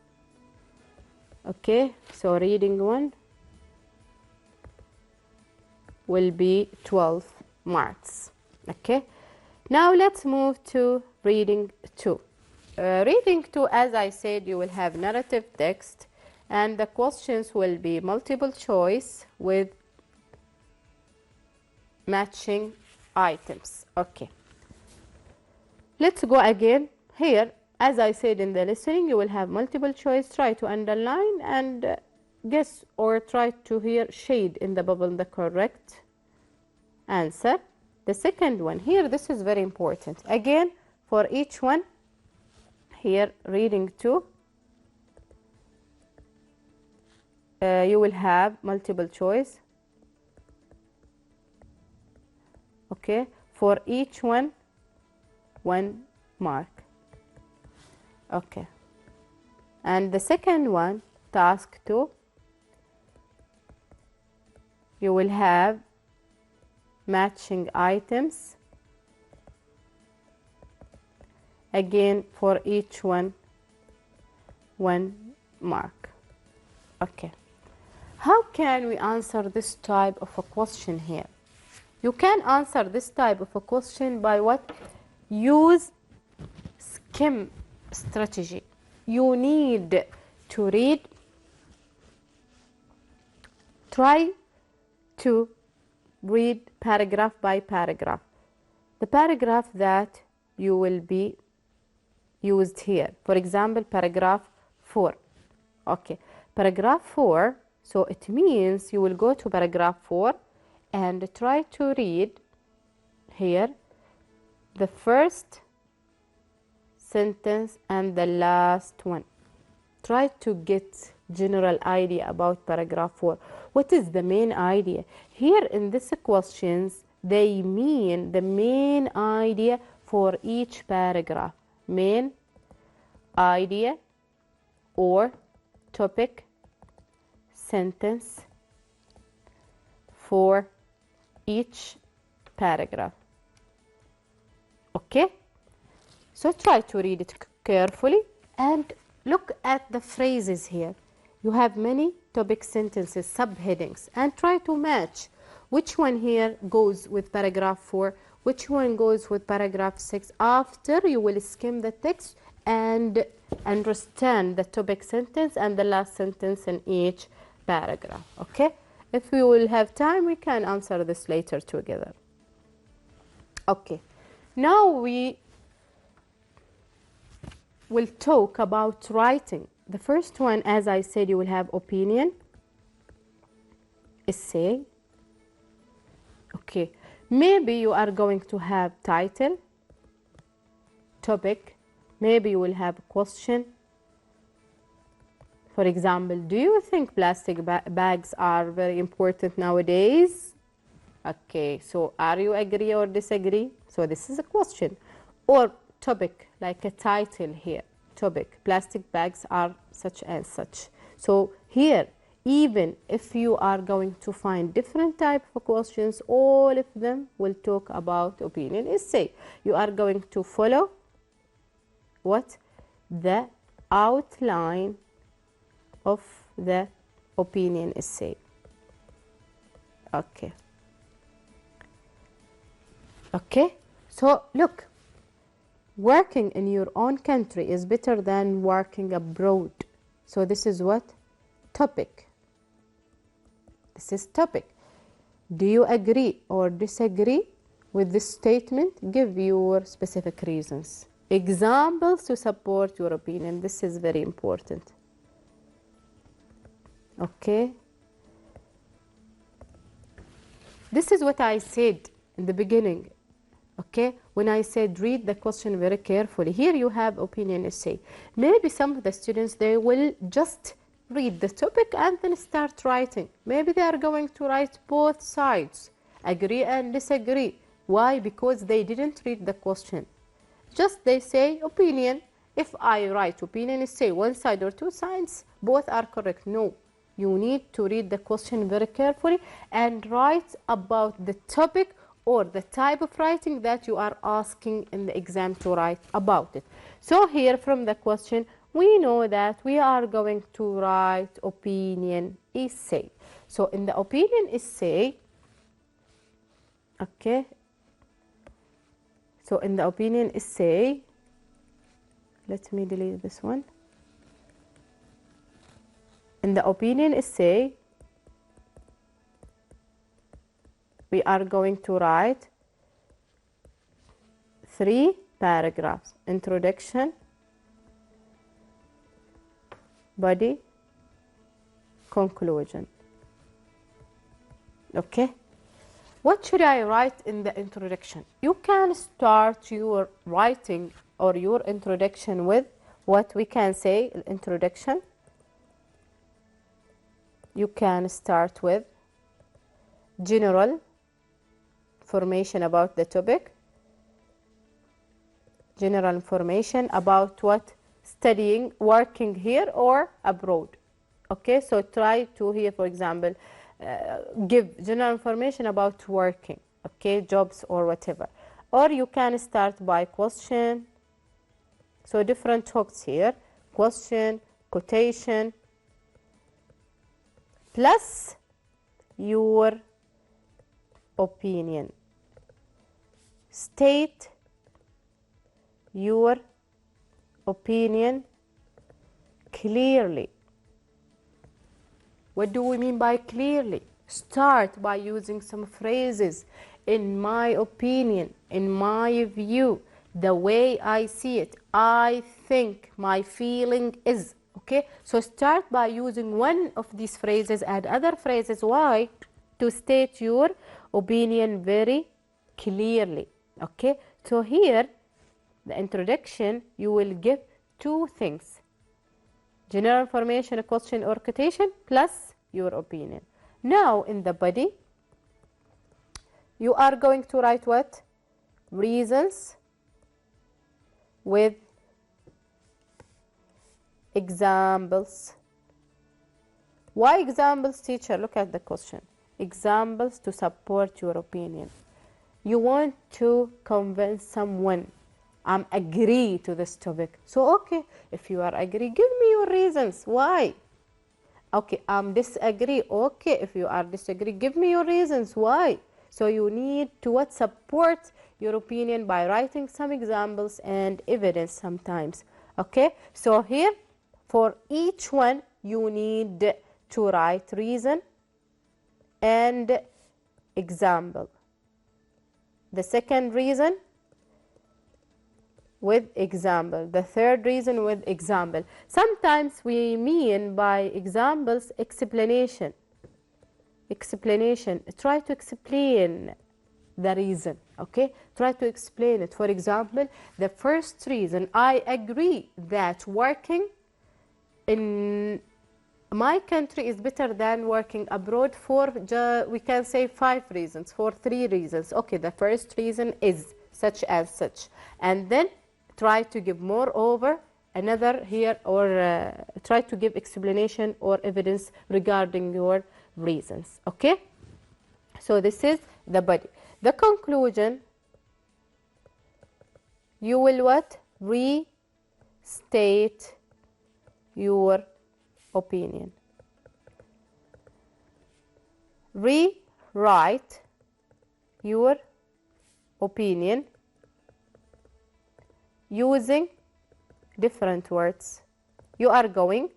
Okay, so reading 1 will be 12 marks. Okay, now let's move to reading 2. Reading 2, as I said, you will have narrative text and the questions will be multiple choice with matching items. Okay, let's go again. Here, as I said in the listening, you will have multiple choice. Try to underline and guess or try to hear shade in the bubble the correct answer. The second one here, this is very important. Again, for each one, here reading 2, you will have multiple choice. Okay, for each one, 1 mark. Okay, and the second one, task 2, you will have matching items. Again, for each one, 1 mark. Okay. How can we answer this type of a question here? You can answer this type of a question by what? Use skim strategy. You need to read, try to read paragraph by paragraph. The paragraph that you will be used here. For example, paragraph 4. Okay, paragraph 4. So it means you will go to paragraph 4 and try to read here the first sentence and the last one. Try to get general idea about paragraph 4. What is the main idea? Here in these questions, they mean the main idea for each paragraph. Main idea or topic sentence for each paragraph. Okay? So try to read it carefully and look at the phrases here. You have many topic sentences, subheadings, and try to match which one here goes with paragraph 4, which one goes with paragraph 6. After you will skim the text and understand the topic sentence and the last sentence in each paragraph. Okay? If we will have time, we can answer this later together. Okay. Now we will talk about writing. The first one, as I said, you will have opinion, essay. Okay. Maybe you are going to have title, topic. Maybe you will have a question. For example, do you think plastic bags are very important nowadays? Okay, so are you agree or disagree? So this is a question. Or topic, like a title here. Topic, plastic bags are such and such. So here, even if you are going to find different type of questions, all of them will talk about opinion essay. You are going to follow what? The outline of the opinion essay. Okay. Okay, so look, working in your own country is better than working abroad. So this is what? Topic. This is topic. Do you agree or disagree with this statement? Give your specific reasons. Examples to support your opinion. This is very important. Okay. This is what I said in the beginning. Okay, when I said read the question very carefully. Here you have opinion essay. Maybe some of the students, they will just read the topic and then start writing. Maybe they are going to write both sides, agree and disagree. Why? Because they didn't read the question. Just they say opinion. If I write opinion essay, one side or two sides, both are correct. No, you need to read the question very carefully and write about the topic or the type of writing that you are asking in the exam to write about it. So here from the question, we know that we are going to write opinion essay. So in the opinion essay, okay, so in the opinion essay, let me delete this one. In the opinion essay, we are going to write 3 paragraphs: introduction, body, conclusion. Okay, what should I write in the introduction? You can start your writing or your introduction with what we can say introduction. You can start with general information about the topic, general information about what? Studying, working here or abroad. Okay, so try to here, for example, give general information about working, okay, jobs or whatever. Or you can start by question. So different hooks here: question, quotation, plus your opinion. State your opinion clearly. What do we mean by clearly? Start by using some phrases. In my opinion, in my view, the way I see it, I think, my feeling is. Okay, so start by using one of these phrases and other phrases. Why? To state your opinion very clearly. Okay, so here, the introduction, you will give two things. General information, a question or quotation, plus your opinion. Now, in the body, you are going to write what? Reasons with examples. Why examples, teacher? Look at the question. Examples to support your opinion. You want to convince someone. Agree to this topic. So, okay, if you are agree, give me your reasons. Why? Okay, disagree. Okay, if you are disagree, give me your reasons. Why? So you need to what? Support your opinion by writing some examples and evidence sometimes. Okay, so here for each one you need to write reason and example. The second reason with example. The third reason with example. Sometimes we mean by examples explanation. Explanation. Try to explain the reason. Okay? Try to explain it. For example, the first reason, I agree that working in my country is better than working abroad for, we can say 5 reasons, for 3 reasons. Okay, the first reason is such as such. And then try to give moreover another here, or try to give explanation or evidence regarding your reasons. Okay? So this is the body. The conclusion, you will what? Restate your opinion. Rewrite your opinion using different words. You are going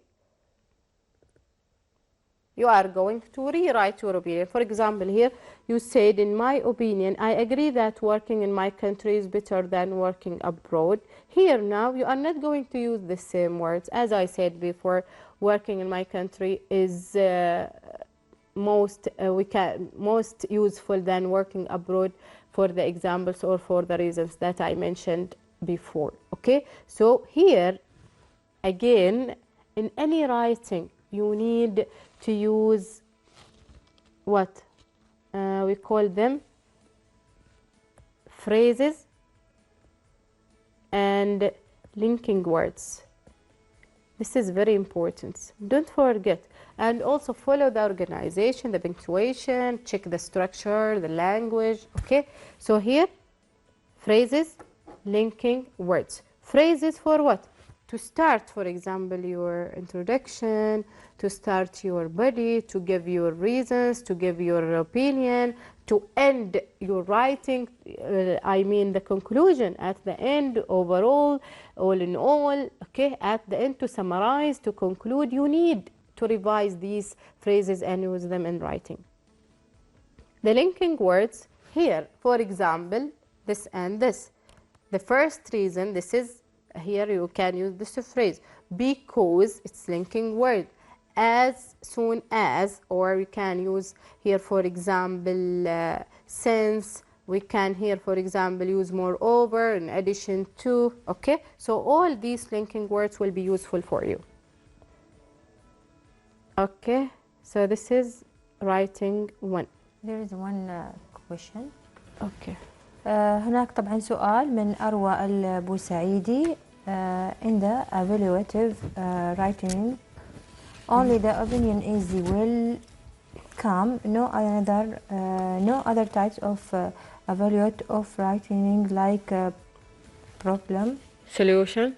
to rewrite your opinion. For example, here you said, in my opinion, I agree that working in my country is better than working abroad. Here now, you are not going to use the same words. As I said before, working in my country is most useful than working abroad for the examples or for the reasons that I mentioned before. Okay, so here again, in any writing, you need to use what we call them phrases and linking words. This is very important. Don't forget. And also follow the organization, the punctuation, check the structure, the language. Okay, so here phrases, linking words. Phrases for what? To start, for example, your introduction, to start your body, to give your reasons, to give your opinion, to end your writing, I mean the conclusion at the end, overall, all in all, okay, at the end to summarize, to conclude, you need to revise these phrases and use them in writing. The linking words here, for example, this and this. The first reason, this is, here you can use this phrase, because it's linking word. As soon as, or we can use here, for example, since. We can here, for example, use moreover, in addition to. Okay, so all these linking words will be useful for you. Okay, so this is writing one. There is one question. Okay. هناك طبعا سؤال من أروى البوسعيدي. In the evaluative writing, only the opinion is welcome. No other types of evaluate of writing like problem, Solution.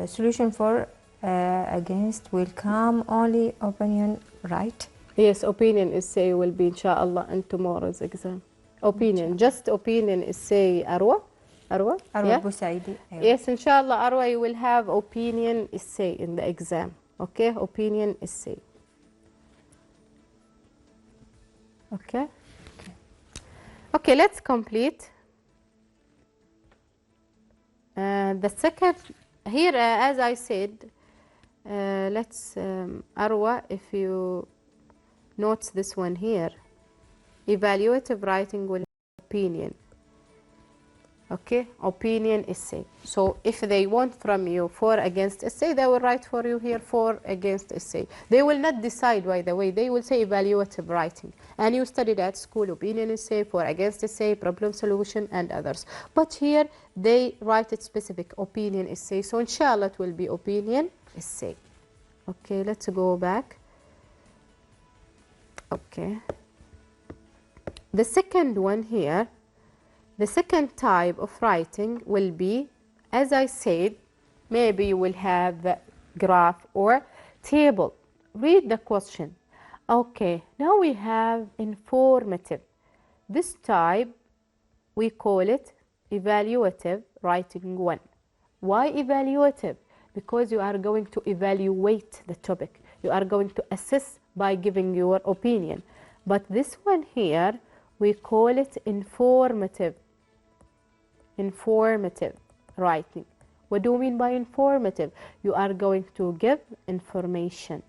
Solution for against will come only opinion, right? Yes, opinion essay will be inshallah in tomorrow's exam. Opinion, just opinion essay. Arwa? أروى Yeah? بوسعيدي. Yes, inshallah, Arwa, you will have opinion essay in the exam. Okay, opinion essay. Okay? Okay, let's complete. The second, here, as I said, let's, Arwa, if you note this one here, evaluative writing will have opinion. Okay, opinion essay. So if they want from you for against essay, they will write for you here for against essay. They will not decide, by the way, they will say evaluative writing. And you studied at school opinion essay, for against essay, problem solution, and others. But here they write it specific opinion essay. So inshallah it will be opinion essay. Okay, let's go back. Okay. The second one here, the second type of writing will be, as I said, maybe you will have the graph or table. Read the question. Okay, now we have informative. This type, we call it evaluative writing 1. Why evaluative? Because you are going to evaluate the topic. You are going to assess by giving your opinion. But this one here, we call it informative. Informative writing. What do you mean by informative? You are going to give information.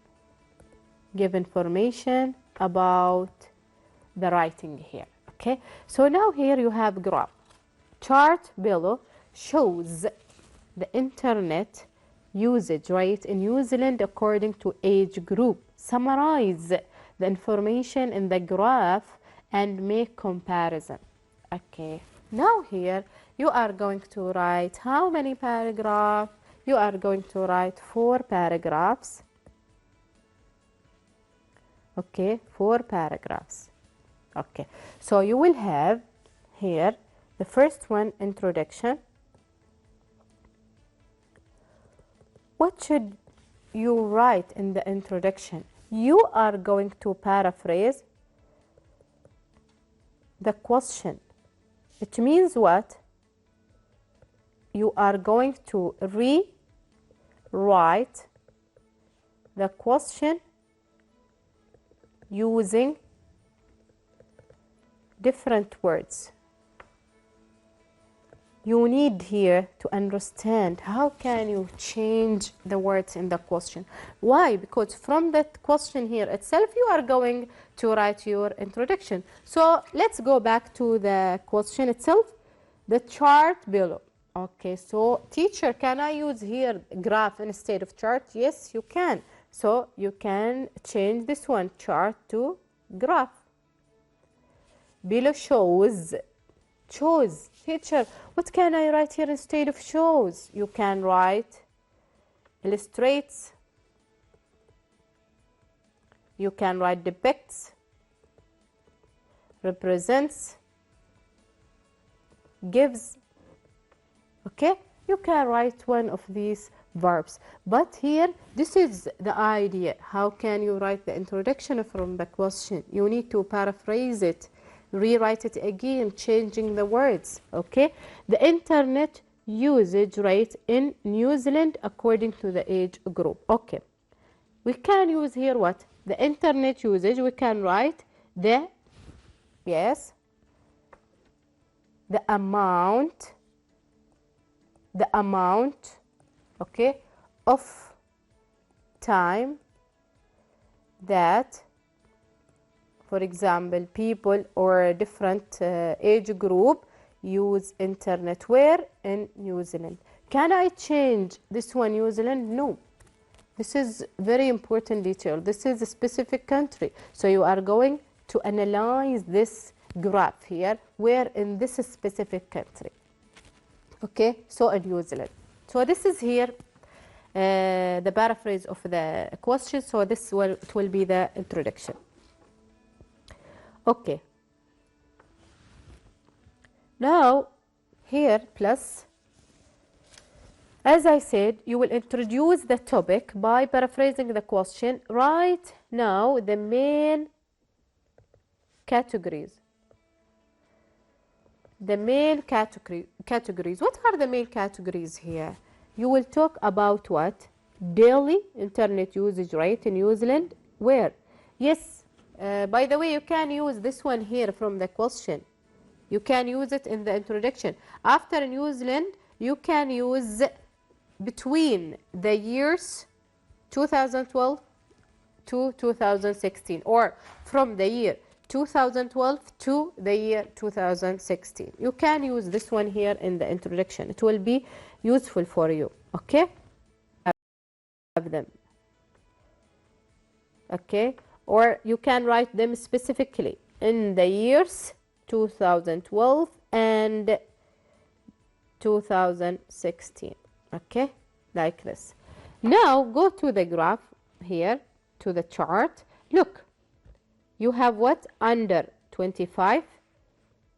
Give information about the writing here. Okay, so now here you have graph. Chart below shows the internet usage rate in New Zealand according to age group. Summarize the information in the graph and make comparison. Okay, now here you are going to write how many paragraphs? You are going to write 4 paragraphs. Okay, 4 paragraphs. Okay, so you will have here the first one, introduction. What should you write in the introduction? You are going to paraphrase the question. It means what? You are going to rewrite the question using different words. You need here to understand how can you change the words in the question. Why? Because from that question here itself, you are going to write your introduction. So let's go back to the question itself, the chart below. Okay, so teacher, can I use here graph instead of chart? Yes, you can. So you can change this one, chart to graph. Below shows. Shows. Teacher, what can I write here instead of shows? You can write illustrates. You can write depicts, represents, gives. Okay, you can write one of these verbs. But here, this is the idea. How can you write the introduction from the question? You need to paraphrase it, rewrite it again, changing the words. Okay, the internet usage rate in New Zealand according to the age group. Okay, we can use here what? The internet usage, we can write the, yes, the amount, okay, of time that, for example, people or a different age group use internet where in New Zealand. Can I change this one New Zealand? No. This is very important detail. This is a specific country. So you are going to analyze this graph here where in this specific country. Okay, so in New Zealand. So this is here the paraphrase of the question. So this will, it will be the introduction. Okay. Now here plus As I said, you will introduce the topic by paraphrasing the question. Write now the main categories. The main categories. What are the main categories here? You will talk about what? Daily internet usage rate in New Zealand. Where? Yes, by the way, you can use this one here from the question. You can use it in the introduction. After New Zealand, you can use between the years 2012 to 2016, or from the year 2012 to the year 2016. You can use this one here in the introduction. It will be useful for you, okay? Have them, okay? Or you can write them specifically in the years 2012 and 2016, okay, like this. Now go to the graph here, to the chart. Look, you have what? Under 25,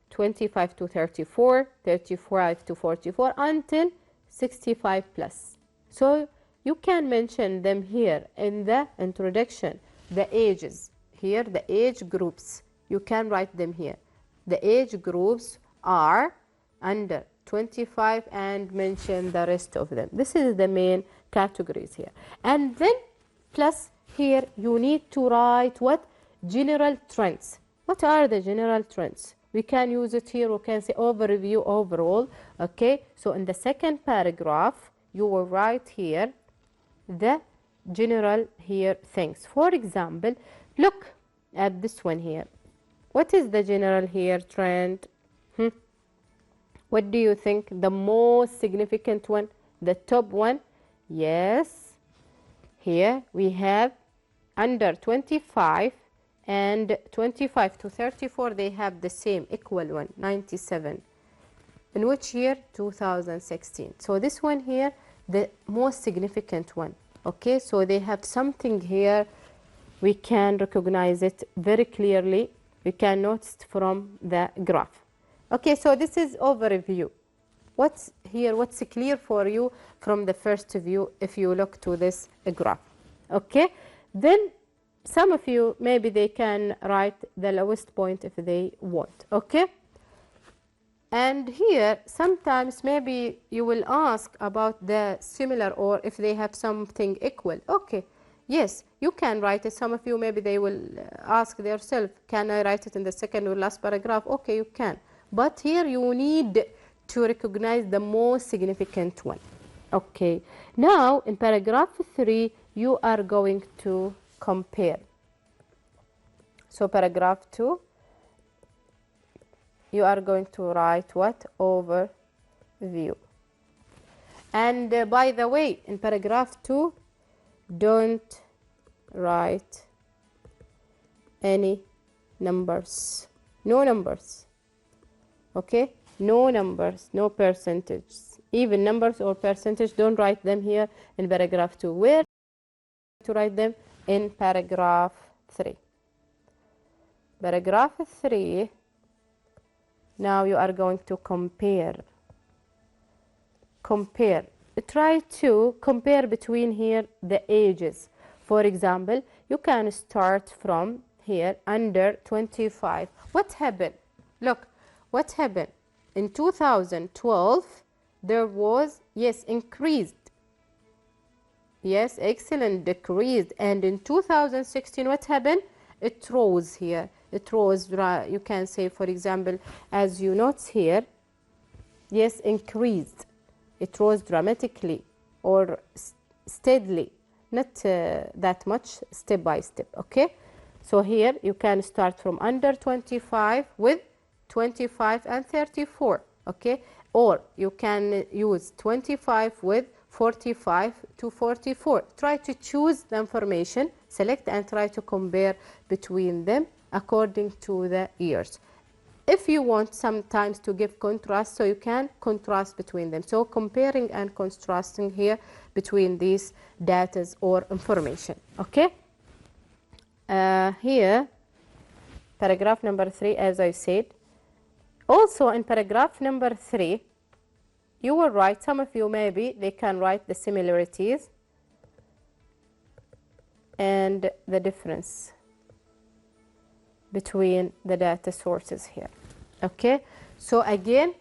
25 to 34, 35 to 44, until 65 plus. So you can mention them here in the introduction. The ages here, the age groups, you can write them here. The age groups are under 25 and mention the rest of them. This is the main categories here. And then plus here you need to write what? General trends. What are the general trends? We can use it here. We can say overview, overall. Okay, so in the second paragraph you will write here the general here things. For example, look at this one here. What is the general here trend? What do you think? The most significant one, the top one? Yes, here we have under 25 and 25 to 34, they have the same equal one, 97. In which year? 2016. So this one here, the most significant one. Okay, so they have something here, we can recognize it very clearly. We can notice from the graph. Okay, so this is overview. What's here, what's clear for you from the first view if you look to this graph? Okay, then some of you, maybe they can write the lowest point if they want, okay? And here, sometimes maybe you will ask about the similar or if they have something equal. Okay, yes, you can write it. Some of you, maybe they will ask themselves, can I write it in the second or last paragraph? Okay, you can. But here you need to recognize the most significant one. Okay, now in paragraph 3, you are going to compare. So paragraph 2, you are going to write what? Overview. And by the way, in paragraph 2, don't write any numbers. No numbers. Okay? No numbers, no percentages. Even numbers or percentage, don't write them here in paragraph 2. Where to write them? In paragraph 3. Paragraph 3, now you are going to compare. Compare. Try to compare between here the ages. For example, you can start from here under 25. What happened? Look, what happened? In 2012, there was, yes, increased. Yes, excellent, decreased. And in 2016, what happened? It rose here. It rose, you can say, for example, as you note here, yes, increased. It rose dramatically or steadily, not that much, step by step, okay? So here you can start from under 25 with 25 and 34, okay? Or you can use 25 with 45 to 44. Try to choose the information, select and try to compare between them according to the years. If you want sometimes to give contrast, so you can contrast between them. So comparing and contrasting here between these data or information, okay? Here, paragraph number 3, as I said. Also in paragraph number 3, you will write, some of you maybe, they can write the similarities and the difference between the data sources here. Okay, so again,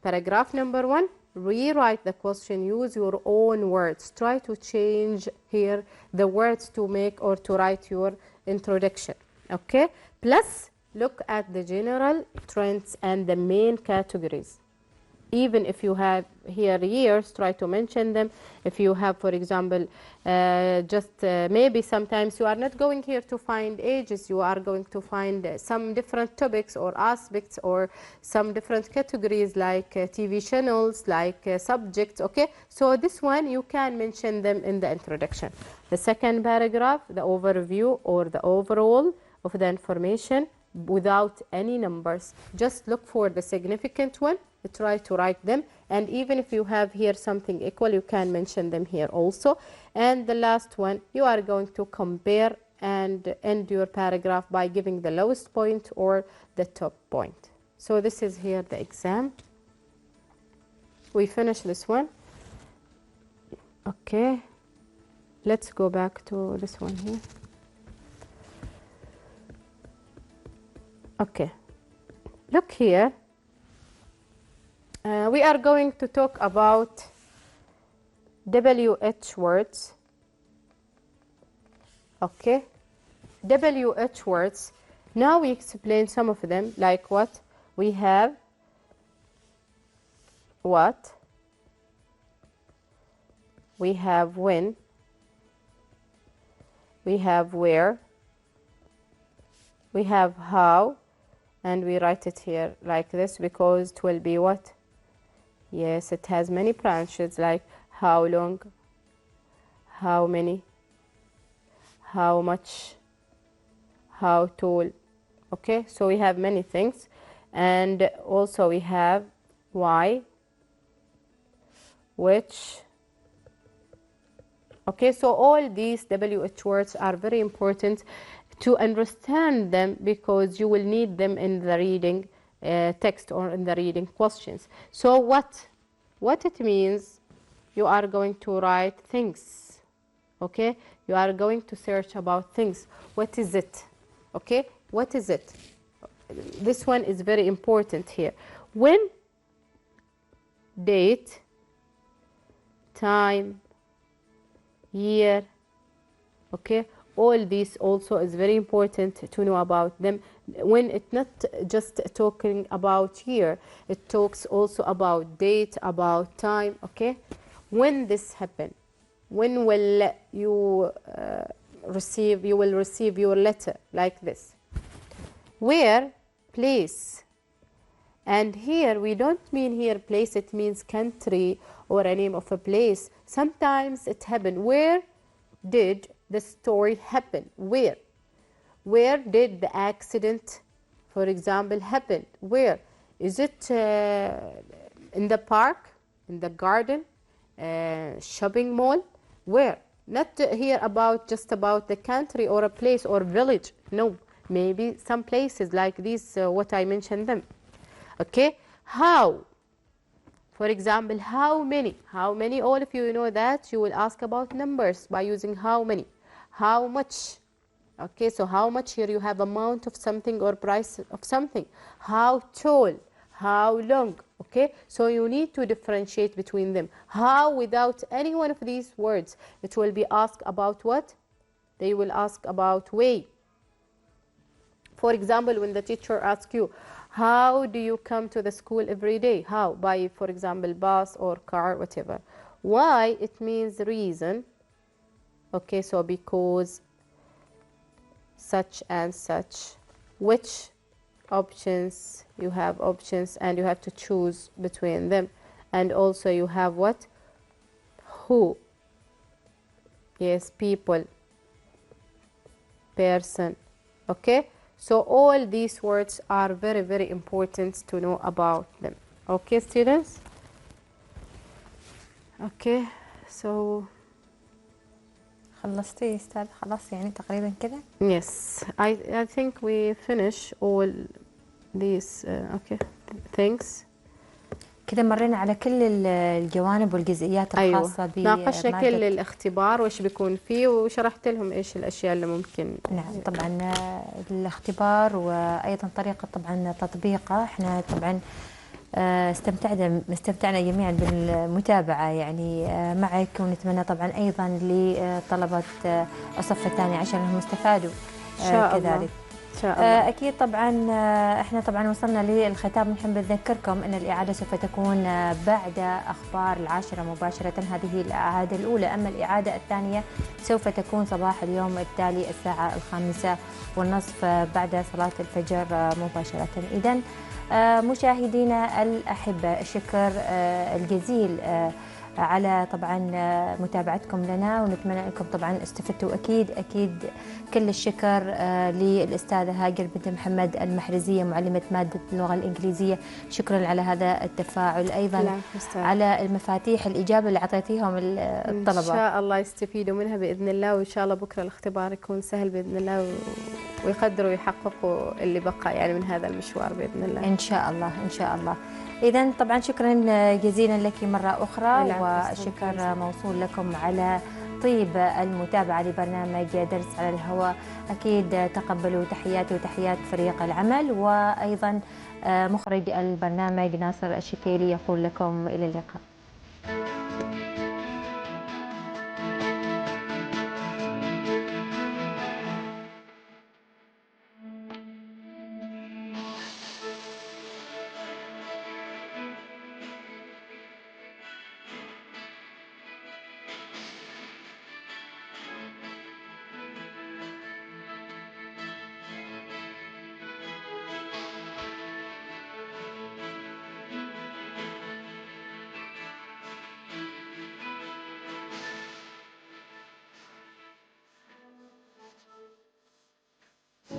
paragraph number 1, rewrite the question, use your own words. Try to change here the words to make or to write your introduction. Okay, plus look at the general trends and the main categories. Even if you have here years, try to mention them. If you have, for example, maybe sometimes you are not going here to find ages, you are going to find some different topics or aspects or some different categories like TV channels, like subjects, okay? So this one, you can mention them in the introduction. The second paragraph, the overview or the overall of the information without any numbers. Just look for the significant one. Try to write them, and even if you have here something equal, you can mention them here also. And the last one, you are going to compare and end your paragraph by giving the lowest point or the top point. So this is here the exam. We finish this one. Okay, let's go back to this one here. Okay, look here. We are going to talk about WH words. Okay, WH words. Now we explain some of them, like what? We have what? We have when. We have where. We have how. And we write it here like this because it will be what? Yes, it has many branches like how long, how many, how much, how tall. Okay, so we have many things. And also we have why, which. Okay, so all these WH words are very important to understand them because you will need them in the reading text or in the reading questions. So what it means, you are going to write things. Okay, you are going to search about things. What is it? Okay, what is it? This one is very important here. When, date, time, year. Okay, all these also is very important to know about them. When it's not just talking about year, it talks also about date, about time. Okay, when this happen, when will you will receive your letter like this. Where, place. And here we don't mean here place, it means country or a name of a place. Sometimes it happened. Where did the story happen? Where? Where did the accident, for example, happen? Where? Is it in the park, in the garden, shopping mall? Where? Not here about just about the country or a place or village. No, maybe some places like these, what I mentioned them. Okay, how? For example, how many? How many? All of you know that you will ask about numbers by using how many. How much? Okay, so how much here you have amount of something or price of something. How tall? How long? Okay, so you need to differentiate between them. How, without any one of these words, it will be asked about what? They will ask about way. For example, when the teacher asks you, how do you come to the school every day? How? By, for example, bus or car, whatever. Why? It means reason. Okay, so because such and such. Which? Options. You have options and you have to choose between them. And also you have what? Who? Yes, people, person. Okay, so all these words are very, very important to know about them. Okay, students? Okay, so خلصتي استاذ؟ خلاص يعني تقريبا كده. Yes, I think we finish all these okay things. كذا مرينا على كل الجوانب والجزئيات الخاصة ناقشنا بمادة. كل الاختبار وإيش بيكون فيه وشرحت لهم إيش الأشياء اللي ممكن. نعم طبعا الاختبار وأيضا طريقة طبعا تطبيقه. احنا طبعا استمتعنا جميعا بالمتابعة يعني معك، ونتمنى طبعا أيضا لطلبة الصف الثاني عشان هم استفادوا كذلك. إن شاء الله. أكيد طبعا احنا طبعا وصلنا للختام. نحب نذكركم أن الإعادة سوف تكون بعد أخبار 10 مباشرة، هذه الإعادة الأولى. أما الإعادة الثانية سوف تكون صباح اليوم التالي الساعة 5:30 بعد صلاة الفجر مباشرة. إذن مشاهدينا الأحبة، الشكر الجزيل على طبعا متابعتكم لنا، ونتمنى انكم طبعا استفدتوا. اكيد كل الشكر للاستاذه هاجر بنت محمد المحرزيه معلمه ماده اللغه الانجليزيه، شكرا على هذا التفاعل. ايضا على المفاتيح الاجابه اللي اعطيتيهم الطلبه، ان شاء الله يستفيدوا منها باذن الله، وان شاء الله بكره الاختبار يكون سهل باذن الله ويقدروا يحققوا اللي بقى يعني من هذا المشوار باذن الله. ان شاء الله ان شاء الله. إذا طبعا شكرا جزيلا لك مرة أخرى، والشكر موصول لكم على طيب المتابعة لبرنامج درس على الهواء. أكيد تقبلوا تحياتي وتحيات فريق العمل، وأيضا مخرج البرنامج ناصر الشتيلي يقول لكم إلى اللقاء.